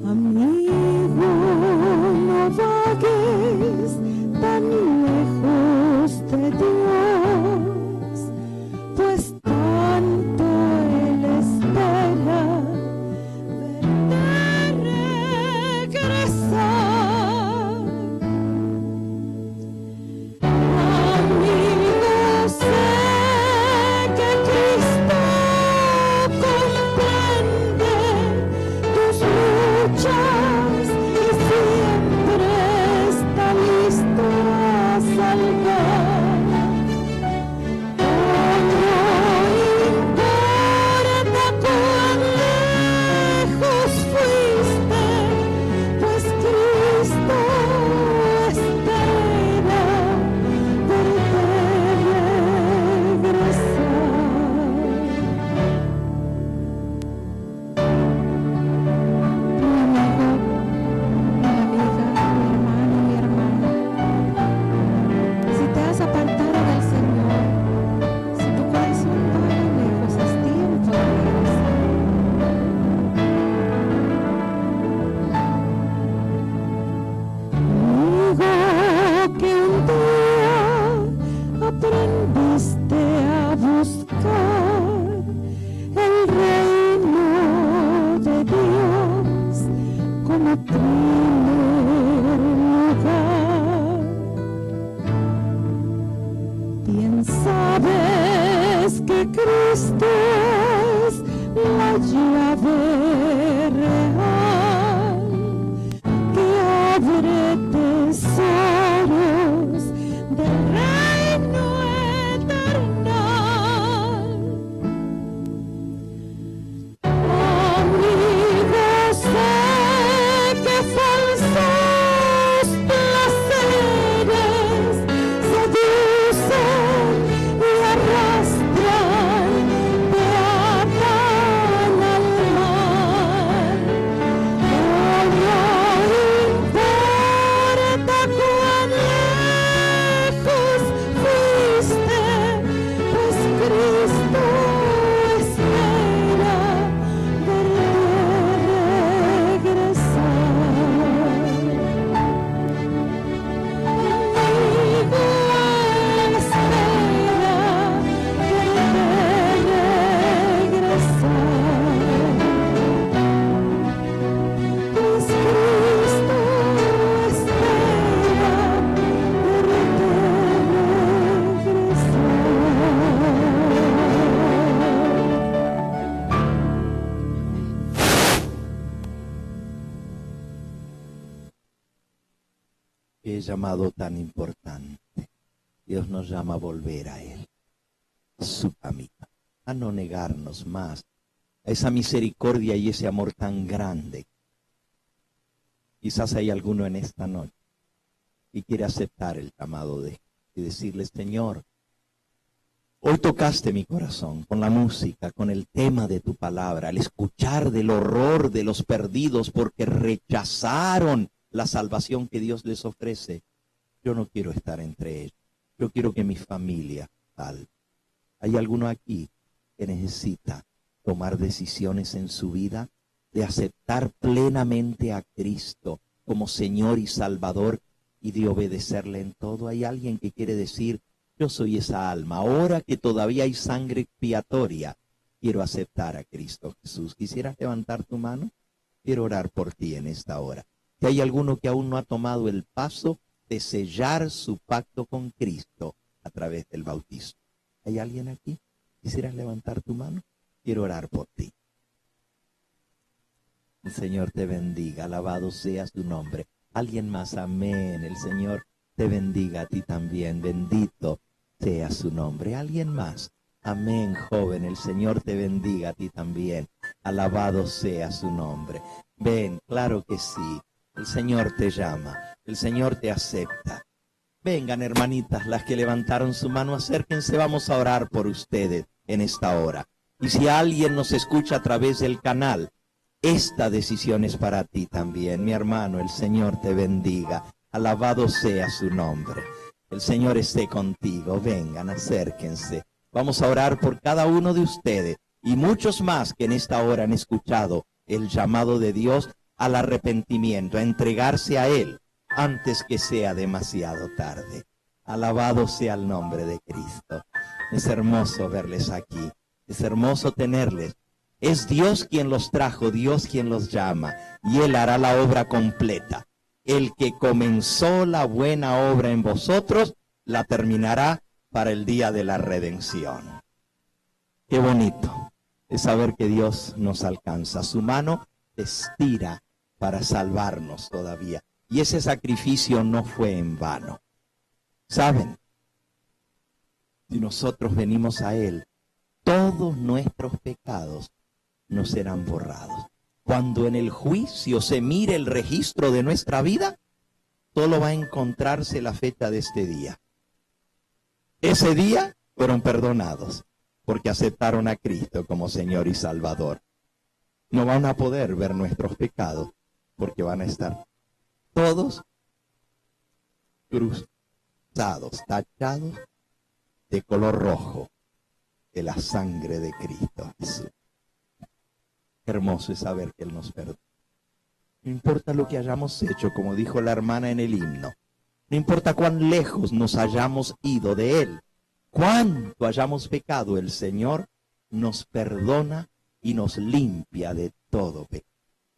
Amigo, no vagues qué llamado tan importante. Dios nos llama a volver a Él, a su camino, a no negarnos más, a esa misericordia y ese amor tan grande. Quizás hay alguno en esta noche y quiere aceptar el llamado de y decirle: Señor, hoy tocaste mi corazón con la música, con el tema de tu palabra, al escuchar del horror de los perdidos porque rechazaron la salvación que Dios les ofrece. Yo no quiero estar entre ellos. Yo quiero que mi familia salve. ¿Hay alguno aquí que necesita tomar decisiones en su vida de aceptar plenamente a Cristo como Señor y Salvador y de obedecerle en todo? ¿Hay alguien que quiere decir: yo soy esa alma, ahora que todavía hay sangre expiatoria, quiero aceptar a Cristo Jesús? ¿Quisieras levantar tu mano? Quiero orar por ti en esta hora. Si hay alguno que aún no ha tomado el paso de sellar su pacto con Cristo a través del bautismo, ¿hay alguien aquí? ¿Quisieras levantar tu mano? Quiero orar por ti. El Señor te bendiga, alabado sea su nombre. ¿Alguien más? Amén. El Señor te bendiga a ti también, bendito sea su nombre. ¿Alguien más? Amén, joven, el Señor te bendiga a ti también, alabado sea su nombre. Ven, claro que sí, el Señor te llama, el Señor te acepta. Vengan, hermanitas, las que levantaron su mano, acérquense, vamos a orar por ustedes en esta hora. Y si alguien nos escucha a través del canal, esta decisión es para ti también, mi hermano. El Señor te bendiga, alabado sea su nombre. El Señor esté contigo. Vengan, acérquense. Vamos a orar por cada uno de ustedes y muchos más que en esta hora han escuchado el llamado de Dios al arrepentimiento, a entregarse a Él antes que sea demasiado tarde. Alabado sea el nombre de Cristo. Es hermoso verles aquí. Es hermoso tenerles. Es Dios quien los trajo, Dios quien los llama, y Él hará la obra completa. El que comenzó la buena obra en vosotros, la terminará para el día de la redención. Qué bonito es saber que Dios nos alcanza. Su mano estira para salvarnos todavía. Y ese sacrificio no fue en vano. ¿Saben? Si nosotros venimos a Él, todos nuestros pecados no serán borrados. Cuando en el juicio se mire el registro de nuestra vida, solo va a encontrarse la fecha de este día. Ese día fueron perdonados porque aceptaron a Cristo como Señor y Salvador. No van a poder ver nuestros pecados porque van a estar todos cruzados, tachados de color rojo de la sangre de Cristo Jesús. Qué hermoso es saber que Él nos perdona. No importa lo que hayamos hecho, como dijo la hermana en el himno. No importa cuán lejos nos hayamos ido de Él, cuánto hayamos pecado, el Señor nos perdona y nos limpia de todo pecado.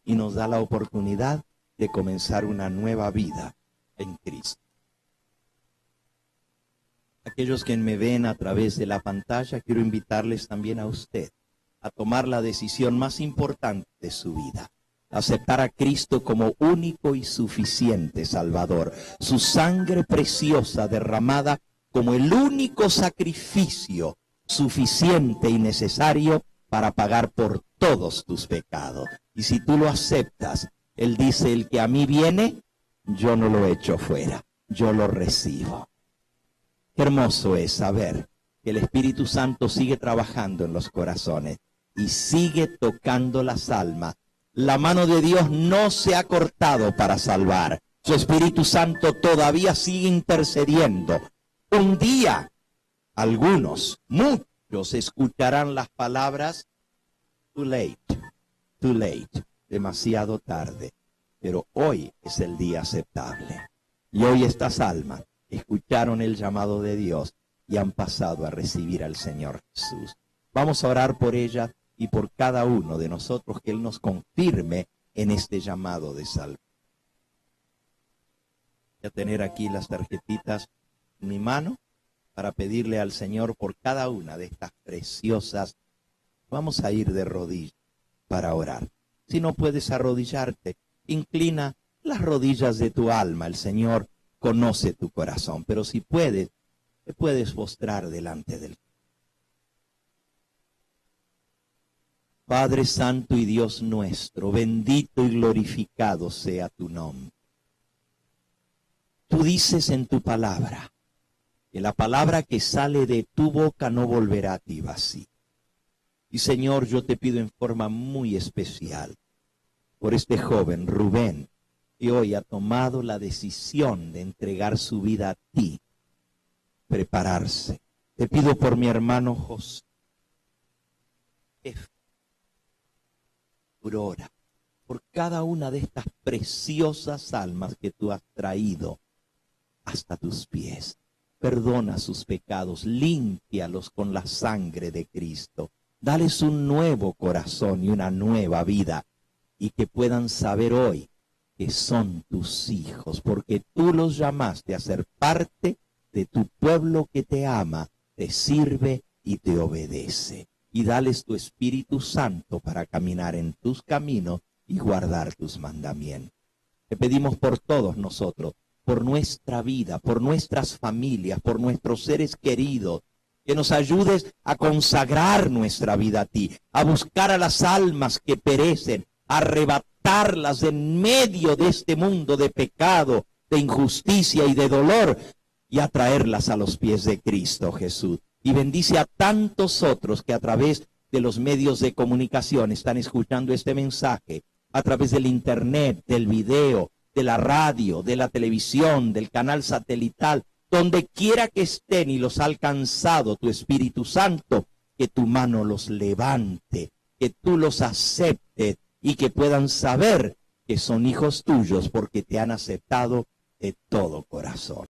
Y nos da la oportunidad de comenzar una nueva vida en Cristo. Aquellos que me ven a través de la pantalla, quiero invitarles también a usted a tomar la decisión más importante de su vida. Aceptar a Cristo como único y suficiente Salvador. Su sangre preciosa derramada como el único sacrificio suficiente y necesario para pagar por todos tus pecados. Y si tú lo aceptas, Él dice: el que a mí viene, yo no lo echo fuera, yo lo recibo. Qué hermoso es saber que el Espíritu Santo sigue trabajando en los corazones y sigue tocando las almas. La mano de Dios no se ha cortado para salvar. Su Espíritu Santo todavía sigue intercediendo. Un día, algunos, muchos, escucharán las palabras: too late, demasiado tarde. Pero hoy es el día aceptable. Y hoy estas almas escucharon el llamado de Dios y han pasado a recibir al Señor Jesús. Vamos a orar por ella y por cada uno de nosotros, que Él nos confirme en este llamado de salvación. Voy a tener aquí las tarjetitas en mi mano para pedirle al Señor por cada una de estas preciosas. Vamos a ir de rodillas para orar. Si no puedes arrodillarte, inclina las rodillas de tu alma. El Señor conoce tu corazón, pero si puedes, te puedes postrar delante del Padre Santo y Dios nuestro, bendito y glorificado sea tu nombre. Tú dices en tu palabra que la palabra que sale de tu boca no volverá a ti vacía. Y Señor, yo te pido en forma muy especial por este joven Rubén, que hoy ha tomado la decisión de entregar su vida a ti, prepararse. Te pido por mi hermano José, Aurora, por cada una de estas preciosas almas que tú has traído hasta tus pies. Perdona sus pecados, límpialos con la sangre de Cristo. Dales un nuevo corazón y una nueva vida, y que puedan saber hoy que son tus hijos, porque tú los llamaste a ser parte de tu pueblo que te ama, te sirve y te obedece. Y dales tu Espíritu Santo para caminar en tus caminos y guardar tus mandamientos. Te pedimos por todos nosotros, por nuestra vida, por nuestras familias, por nuestros seres queridos, que nos ayudes a consagrar nuestra vida a ti, a buscar a las almas que perecen, a arrebatarlas en medio de este mundo de pecado, de injusticia y de dolor, y a traerlas a los pies de Cristo Jesús. Y bendice a tantos otros que a través de los medios de comunicación están escuchando este mensaje, a través del internet, del video, de la radio, de la televisión, del canal satelital, donde quiera que estén y los ha alcanzado tu Espíritu Santo, que tu mano los levante, que tú los aceptes y que puedan saber que son hijos tuyos porque te han aceptado de todo corazón.